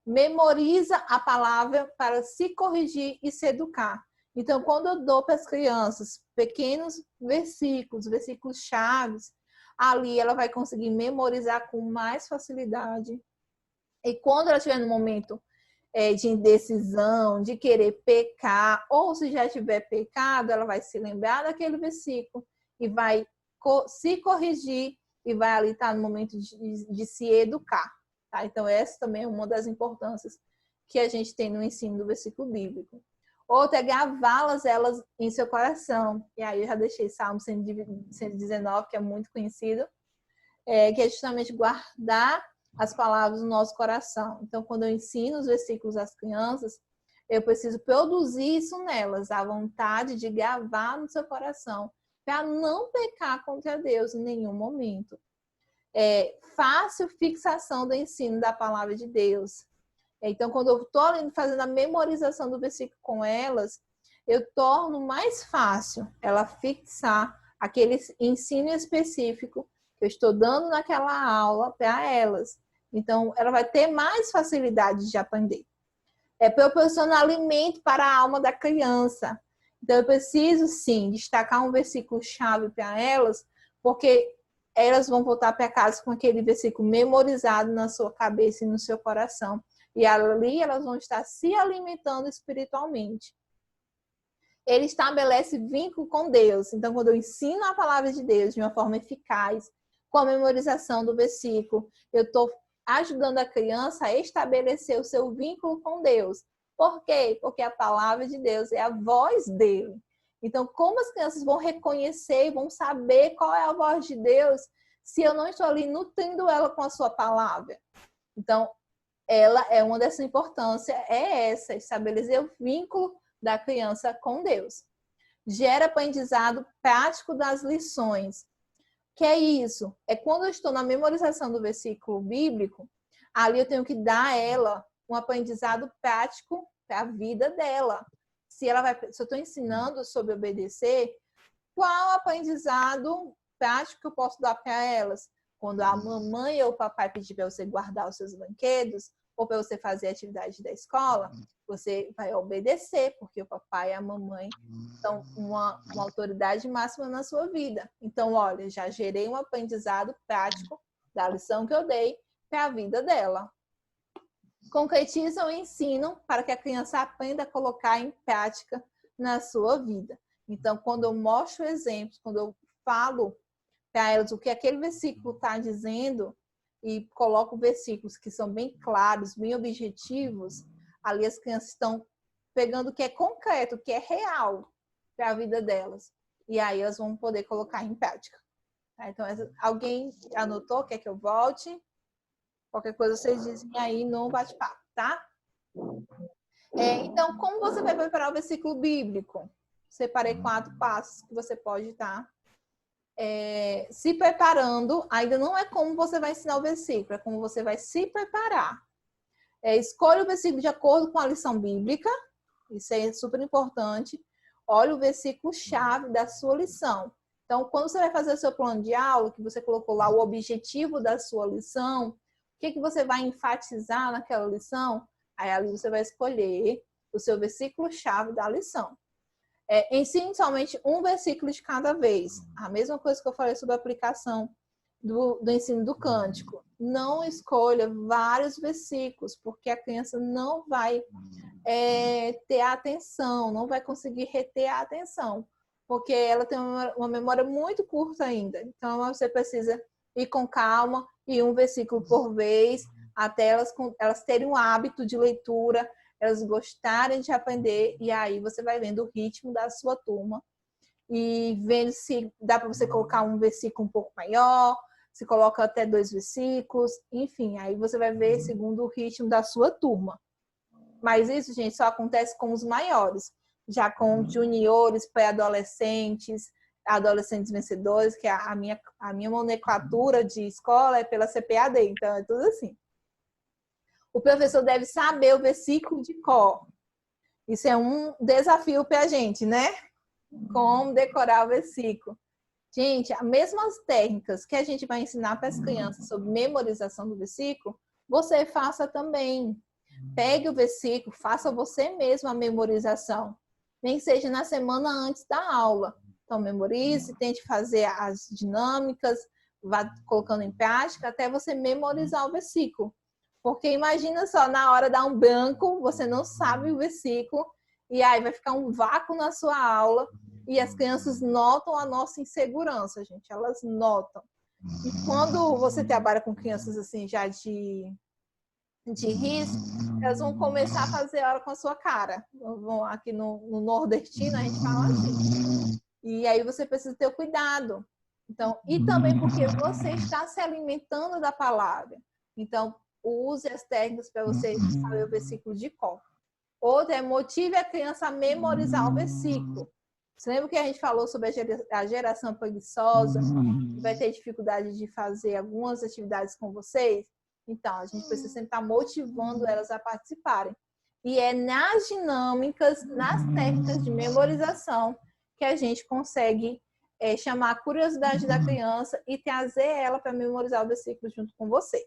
Memoriza a palavra para se corrigir e se educar. Então, quando eu dou para as crianças pequenos versículos chaves, ali ela vai conseguir memorizar com mais facilidade. E quando ela estiver no momento de indecisão, de querer pecar, ou se já tiver pecado, ela vai se lembrar daquele versículo e vai se corrigir e vai ali estar no momento de se educar. Tá? Então, essa também é uma das importâncias que a gente tem no ensino do versículo bíblico. Outra é gravá-las elas em seu coração. E aí eu já deixei Salmo 119, que é muito conhecido, que é justamente guardar as palavras no nosso coração. Então, quando eu ensino os versículos às crianças, eu preciso produzir isso nelas, a vontade de gravar no seu coração, para não pecar contra Deus em nenhum momento. Fácil fixação do ensino da palavra de Deus. Então, quando eu estou fazendo a memorização do versículo com elas, eu torno mais fácil ela fixar aquele ensino específico que eu estou dando naquela aula para elas. Então, ela vai ter mais facilidade de aprender. Proporcionar alimento para a alma da criança. Então, eu preciso, sim, destacar um versículo-chave para elas, porque elas vão voltar para casa com aquele versículo memorizado na sua cabeça e no seu coração. E ali elas vão estar se alimentando espiritualmente. ele estabelece vínculo com Deus. Então, quando eu ensino a palavra de Deus de uma forma eficaz, com a memorização do versículo, eu estou ajudando a criança a estabelecer o seu vínculo com Deus. Por quê? Porque a palavra de Deus é a voz dele. Então, como as crianças vão reconhecer, vão saber qual é a voz de Deus, se eu não estou ali nutrindo ela com a sua palavra? Então, ela é uma dessa importância, é essa, estabelecer o vínculo da criança com Deus. Gera aprendizado prático das lições. Que é isso? É quando eu estou na memorização do versículo bíblico, ali eu tenho que dar a ela um aprendizado prático para a vida dela. Se eu estou ensinando sobre obedecer, qual aprendizado prático que eu posso dar para elas? Quando a mamãe ou o papai pedir para você guardar os seus brinquedos, ou para você fazer a atividade da escola, você vai obedecer, porque o papai e a mamãe são uma autoridade máxima na sua vida. Então, olha, já gerei um aprendizado prático da lição que eu dei para a vida dela. Concretizam o ensino para que a criança aprenda a colocar em prática na sua vida. Então, quando eu mostro exemplos, quando eu falo para elas o que aquele versículo está dizendo e coloco versículos que são bem claros, bem objetivos, ali as crianças estão pegando o que é concreto, o que é real para a vida delas. E aí elas vão poder colocar em prática. Então, alguém anotou? Quer que eu volte? Qualquer coisa vocês dizem aí no bate-papo, tá? Então, como você vai preparar o versículo bíblico? Separei 4 passos que você pode estar se preparando. Ainda não é como você vai ensinar o versículo, é como você vai se preparar. Escolha o versículo de acordo com a lição bíblica. Isso é super importante. Olha o versículo-chave da sua lição. Então, quando você vai fazer o seu plano de aula, que você colocou lá o objetivo da sua lição, o que você vai enfatizar naquela lição? Aí ali você vai escolher o seu versículo-chave da lição. Ensine somente um versículo de cada vez. A mesma coisa que eu falei sobre a aplicação do ensino do cântico. Não escolha vários versículos, porque a criança não vai ter a atenção, não vai conseguir reter a atenção, porque ela tem uma memória muito curta ainda. Então, você precisa ir com calma, e um versículo por vez, até elas terem um hábito de leitura, elas gostarem de aprender, e aí você vai vendo o ritmo da sua turma, e vendo se dá para você colocar um versículo um pouco maior, se coloca até 2 versículos, enfim, aí você vai ver segundo o ritmo da sua turma. Mas isso, gente, só acontece com os maiores. Já com juniores, pré-adolescentes, adolescentes vencedores, que a minha nomenclatura de escola é pela CPAD, então é tudo assim. O professor deve saber o versículo de cor. Isso é um desafio para a gente, né? Como decorar o versículo. Gente, as mesmas técnicas que a gente vai ensinar para as crianças sobre memorização do versículo, você faça também. Pegue o versículo, faça você mesmo a memorização. Nem que seja na semana antes da aula. Então, memorize, tente fazer as dinâmicas, vá colocando em prática até você memorizar o versículo. Porque imagina só, na hora dá um branco, você não sabe o versículo, e aí vai ficar um vácuo na sua aula, e as crianças notam a nossa insegurança, gente. Elas notam. E quando você trabalha com crianças assim, já de risco, elas vão começar a fazer aula com a sua cara. Aqui no nordestino, a gente fala assim. E aí você precisa ter o cuidado. Então, e também porque você está se alimentando da palavra. Então, use as técnicas para você saber o versículo de cor. Outra é motive a criança a memorizar o versículo. Você lembra que a gente falou sobre a geração preguiçosa, que vai ter dificuldade de fazer algumas atividades com vocês? Então, a gente precisa sempre estar motivando elas a participarem. E é nas dinâmicas, nas técnicas de memorização que a gente consegue chamar a curiosidade da criança e trazer ela para memorizar o versículo junto com você.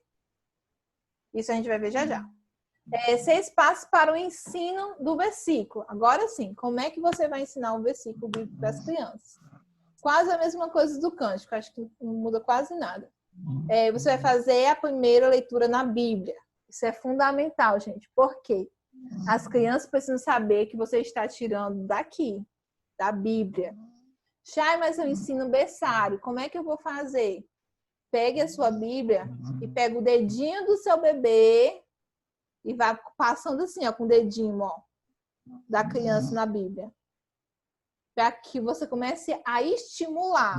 Isso a gente vai ver já já. 6 passos para o ensino do versículo. Agora sim, como é que você vai ensinar um versículo bíblico para as crianças? Quase a mesma coisa do cântico, acho que não muda quase nada. Você vai fazer a primeira leitura na Bíblia. Isso é fundamental, gente. Por quê? As crianças precisam saber que você está tirando daqui. da Bíblia. Chay, mas eu ensino berçário, como é que eu vou fazer? Pegue a sua Bíblia e pega o dedinho do seu bebê e vai passando assim, ó, com o dedinho, ó, da criança na Bíblia. Para que você comece a estimular,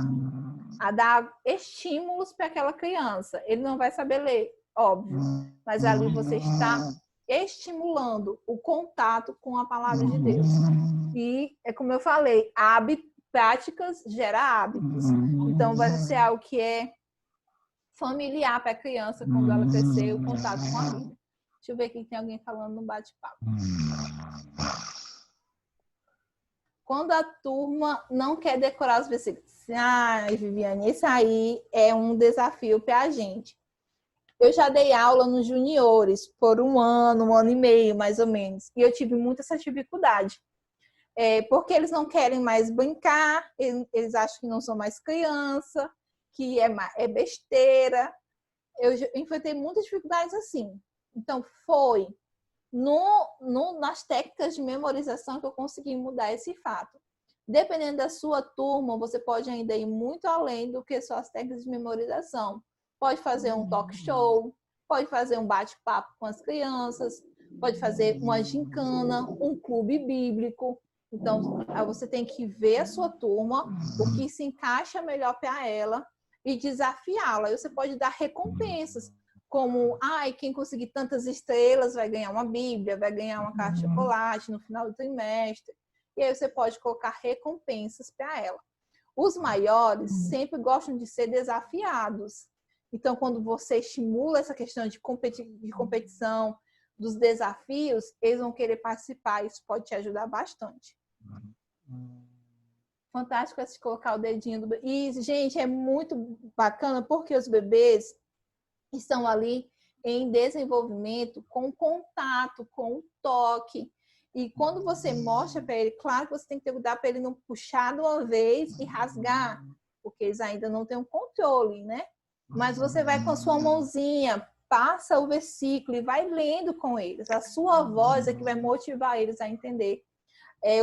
a dar estímulos para aquela criança. Ele não vai saber ler, óbvio, mas ali você está estimulando o contato com a palavra de Deus. E é como eu falei, práticas gera hábitos. Então vai ser algo que é familiar para a criança quando ela crescer, o contato com a Bíblia. Deixa eu ver aqui, tem alguém falando no bate-papo. Quando a turma não quer decorar os versículos. Ai, Viviane, esse aí é um desafio para a gente. Eu já dei aula nos juniores por um ano e meio, mais ou menos. E eu tive muita essa dificuldade. Porque eles não querem mais brincar, eles acham que não são mais criança, que é besteira. Eu enfrentei muitas dificuldades assim. Então, foi nas técnicas de memorização que eu consegui mudar esse fato. Dependendo da sua turma, você pode ainda ir muito além do que só as técnicas de memorização. Pode fazer um talk show, pode fazer um bate-papo com as crianças, pode fazer uma gincana, um clube bíblico. Então, você tem que ver a sua turma, o que se encaixa melhor para ela e desafiá-la. Aí você pode dar recompensas, como, quem conseguir tantas estrelas vai ganhar uma Bíblia, vai ganhar uma caixa de chocolate no final do trimestre. E aí você pode colocar recompensas para ela. Os maiores sempre gostam de ser desafiados. Então, quando você estimula essa questão de competição, dos desafios, eles vão querer participar. Isso pode te ajudar bastante. Fantástico esse colocar o dedinho do bebê. E, gente, é muito bacana porque os bebês estão ali em desenvolvimento com contato, com toque. E quando você mostra para ele, claro que você tem que dar para ele não puxar de uma vez e rasgar, porque eles ainda não têm um controle, né? Mas você vai com a sua mãozinha, passa o versículo e vai lendo com eles. A sua voz é que vai motivar eles a entender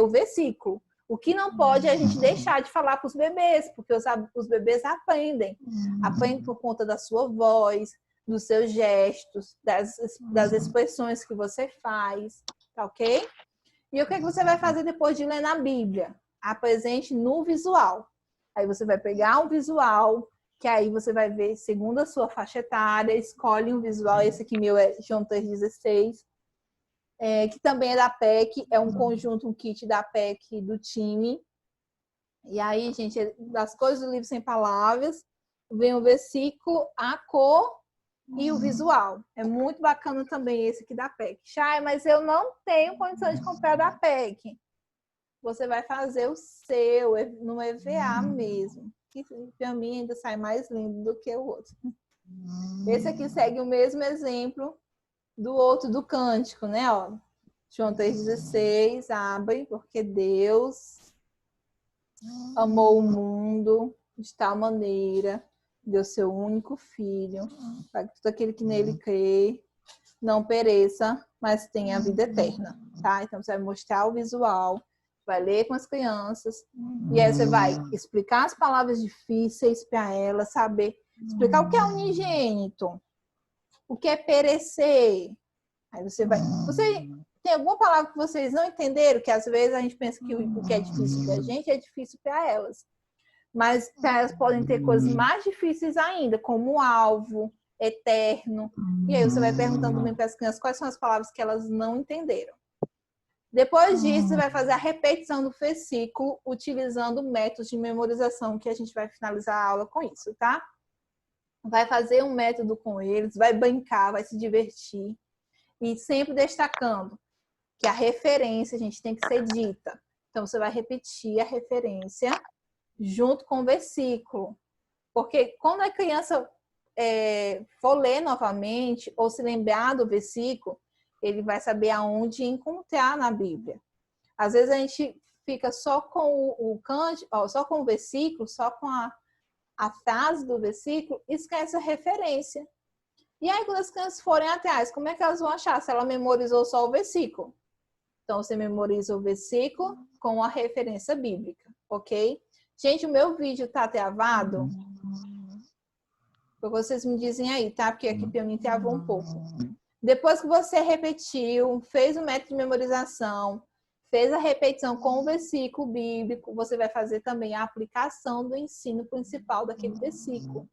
o versículo. O que não pode é a gente deixar de falar para os bebês, porque os bebês aprendem por conta da sua voz, dos seus gestos, das expressões que você faz, tá ok? E o que você vai fazer depois de ler na Bíblia? Apresente no visual. Aí você vai pegar um visual, que aí você vai ver segundo a sua faixa etária, escolhe um visual, esse aqui meu é João 3,16, que também é da PEC, é um conjunto, um kit da PEC do time. E aí, gente, das coisas do livro sem palavras, vem o versículo, a cor e o visual. É muito bacana também esse aqui da PEC. Chay, mas eu não tenho condição de comprar da PEC. Você vai fazer o seu, no EVA mesmo. Que para mim ainda sai mais lindo do que o outro. Esse aqui segue o mesmo exemplo do outro do cântico, né? Ó, João 3,16, abre, porque Deus amou o mundo de tal maneira, deu seu único filho, para que todo aquele que nele crê não pereça, mas tenha a vida eterna, tá? Então você vai mostrar o visual, vai ler com as crianças, e aí você vai explicar as palavras difíceis para elas, saber explicar o que é unigênito, o que é perecer. Aí você tem alguma palavra que vocês não entenderam, que às vezes a gente pensa que o que é difícil para a gente é difícil para elas. Mas elas podem ter coisas mais difíceis ainda, como alvo, eterno. E aí você vai perguntando também para as crianças quais são as palavras que elas não entenderam. Depois disso, você vai fazer a repetição do versículo utilizando métodos de memorização, que a gente vai finalizar a aula com isso, tá? Vai fazer um método com eles, vai brincar, vai se divertir. E sempre destacando que a referência, a gente tem que ser dita. Então, você vai repetir a referência junto com o versículo. Porque quando a criança for ler novamente ou se lembrar do versículo, ele vai saber aonde encontrar na Bíblia. Às vezes a gente fica só com o cântico, só com o versículo, só com a frase do versículo, e esquece a referência. E aí, quando as crianças forem atrás, como é que elas vão achar se ela memorizou só o versículo? Então, você memoriza o versículo com a referência bíblica, ok? Gente, o meu vídeo tá travado? Vocês me dizem aí, tá? Porque aqui para mim travou um pouco. Depois que você repetiu, fez o método de memorização, fez a repetição com o versículo bíblico, você vai fazer também a aplicação do ensino principal daquele versículo.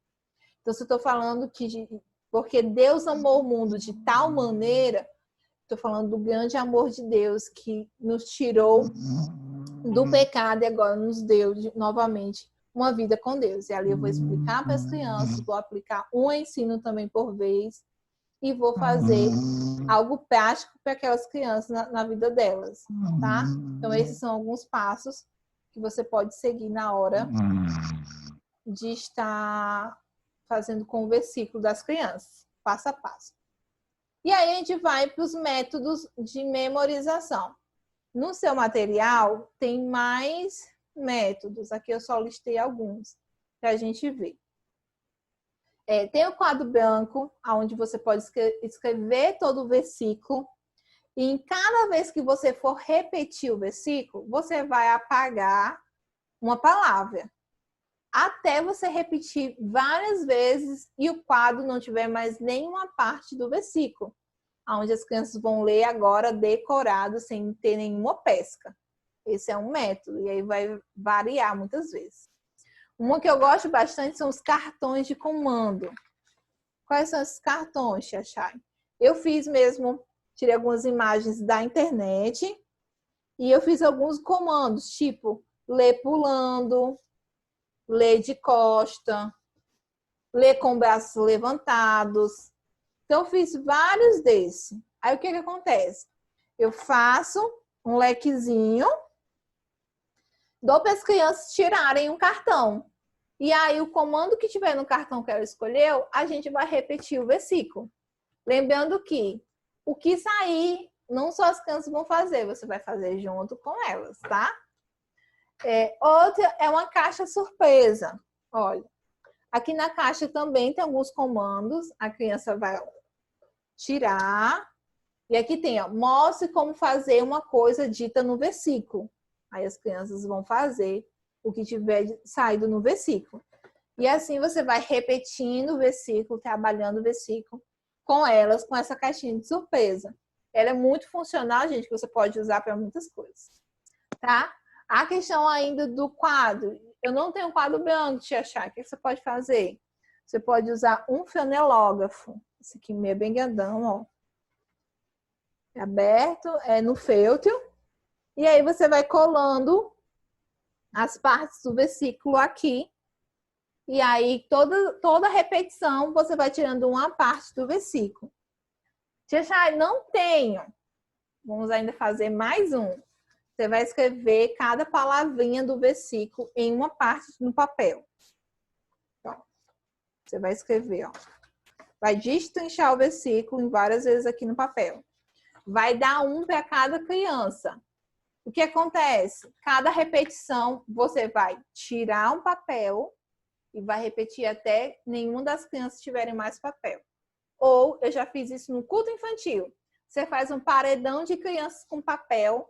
Então, se eu estou falando que porque Deus amou o mundo de tal maneira, estou falando do grande amor de Deus que nos tirou do pecado e agora nos deu novamente uma vida com Deus. E ali eu vou explicar para as crianças, vou aplicar um ensino também por vez e vou fazer algo prático para aquelas crianças na vida delas, tá? Então, esses são alguns passos que você pode seguir na hora de estar fazendo com o versículo das crianças, passo a passo. E aí a gente vai para os métodos de memorização. No seu material tem mais métodos, aqui eu só listei alguns para a gente ver. Tem o quadro branco, onde você pode escrever todo o versículo. E em cada vez que você for repetir o versículo, você vai apagar uma palavra. Até você repetir várias vezes e o quadro não tiver mais nenhuma parte do versículo. Onde as crianças vão ler agora decorado, sem ter nenhuma pesca. Esse é um método, e aí vai variar muitas vezes. Uma que eu gosto bastante são os cartões de comando. Quais são esses cartões, Xaxai? Eu fiz mesmo, tirei algumas imagens da internet e eu fiz alguns comandos, tipo ler pulando, ler de costa, ler com braços levantados. Então, eu fiz vários desses. Aí, o que acontece? Eu faço um lequezinho, dou para as crianças tirarem um cartão. E aí, o comando que tiver no cartão que ela escolheu, a gente vai repetir o versículo. Lembrando que o que sair, não só as crianças vão fazer, você vai fazer junto com elas, tá? Outra é uma caixa surpresa. Olha, aqui na caixa também tem alguns comandos. A criança vai tirar. E aqui tem, ó, mostre como fazer uma coisa dita no versículo. Aí as crianças vão fazer o que tiver saído no versículo. E assim você vai repetindo o versículo, trabalhando o versículo com elas, com essa caixinha de surpresa. Ela é muito funcional, gente, que você pode usar para muitas coisas. Tá? A questão ainda do quadro. Eu não tenho um quadro branco, Tia Chá. O que você pode fazer? Você pode usar um flanelógrafo. Esse aqui é bem grandão, ó. É aberto, é no feltro. E aí você vai colando as partes do versículo aqui. E aí toda repetição você vai tirando uma parte do versículo. Tia Chá, não tenho. Vamos ainda fazer mais um. Você vai escrever cada palavrinha do versículo em uma parte no papel. Ó, você vai escrever, ó. Vai destrinchar o versículo em várias vezes aqui no papel. Vai dar um para cada criança. O que acontece? Cada repetição, você vai tirar um papel e vai repetir até nenhuma das crianças tiverem mais papel. Ou, eu já fiz isso no culto infantil. Você faz um paredão de crianças com papel.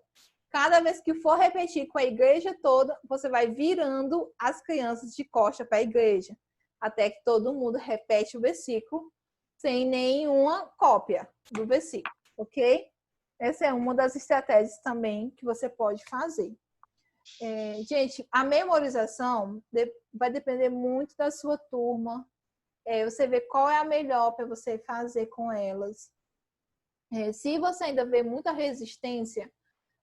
Cada vez que for repetir com a igreja toda, você vai virando as crianças de costa para a igreja. Até que todo mundo repete o versículo sem nenhuma cópia do versículo, ok? Essa é uma das estratégias também que você pode fazer. Gente, a memorização vai depender muito da sua turma. Você vê qual é a melhor para você fazer com elas. Se você ainda vê muita resistência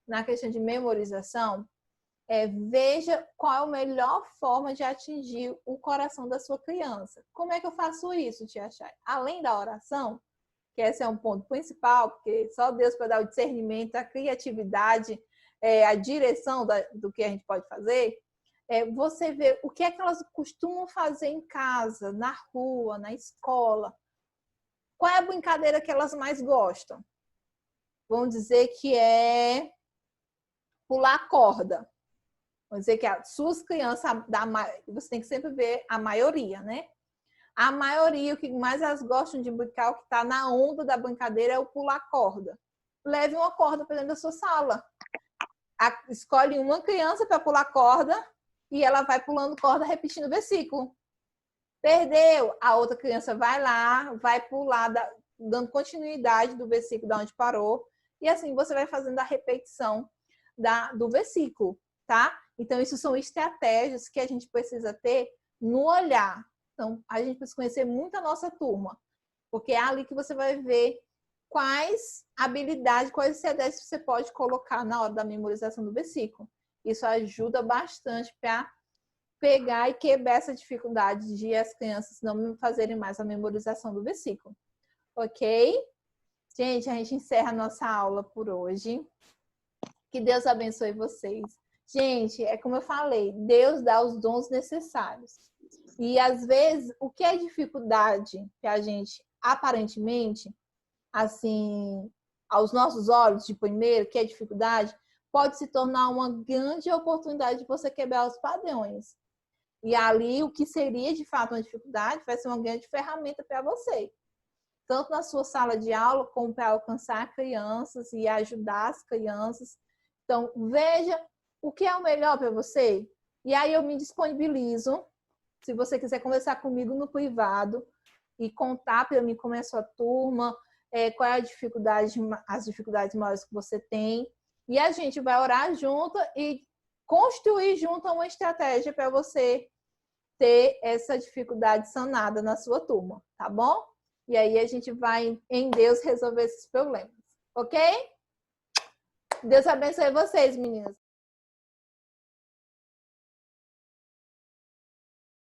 na questão de memorização, veja qual é a melhor forma de atingir o coração da sua criança. Como é que eu faço isso, Tia Chay? Além da oração, que esse é um ponto principal, porque só Deus pode dar o discernimento, a criatividade, a direção do que a gente pode fazer, você vê o que é que elas costumam fazer em casa, na rua, na escola. Qual é a brincadeira que elas mais gostam? Vamos dizer que é pular corda. Vamos dizer que as suas crianças, você tem que sempre ver a maioria, né? A maioria, o que mais elas gostam de brincar, o que está na onda da brincadeira é o pular corda. leve uma corda para dentro da sua sala. Escolhe uma criança para pular corda e ela vai pulando corda repetindo o versículo. Perdeu, a outra criança vai lá, vai pular, dando continuidade do versículo de onde parou, e assim você vai fazendo a repetição do versículo, tá? Então, isso são estratégias que a gente precisa ter no olhar. Então, a gente precisa conhecer muito a nossa turma, porque é ali que você vai ver quais habilidades, quais estratégias você pode colocar na hora da memorização do versículo. Isso ajuda bastante para pegar e quebrar essa dificuldade de as crianças não fazerem mais a memorização do versículo. Ok? Gente, a gente encerra a nossa aula por hoje. Que Deus abençoe vocês. Gente, é como eu falei, Deus dá os dons necessários. E às vezes, o que é dificuldade que a gente, aparentemente, assim, aos nossos olhos, de primeiro, que é dificuldade, pode se tornar uma grande oportunidade de você quebrar os padrões. E ali, o que seria de fato uma dificuldade, vai ser uma grande ferramenta para você. Tanto na sua sala de aula, como para alcançar crianças e ajudar as crianças. Então, veja o que é o melhor para você. E aí eu me disponibilizo, se você quiser conversar comigo no privado e contar para mim como é a sua turma, qual é a dificuldade, as dificuldades maiores que você tem. E a gente vai orar junto e construir junto uma estratégia para você ter essa dificuldade sanada na sua turma, tá bom? E aí a gente vai, em Deus, resolver esses problemas, ok? Deus abençoe vocês, meninas.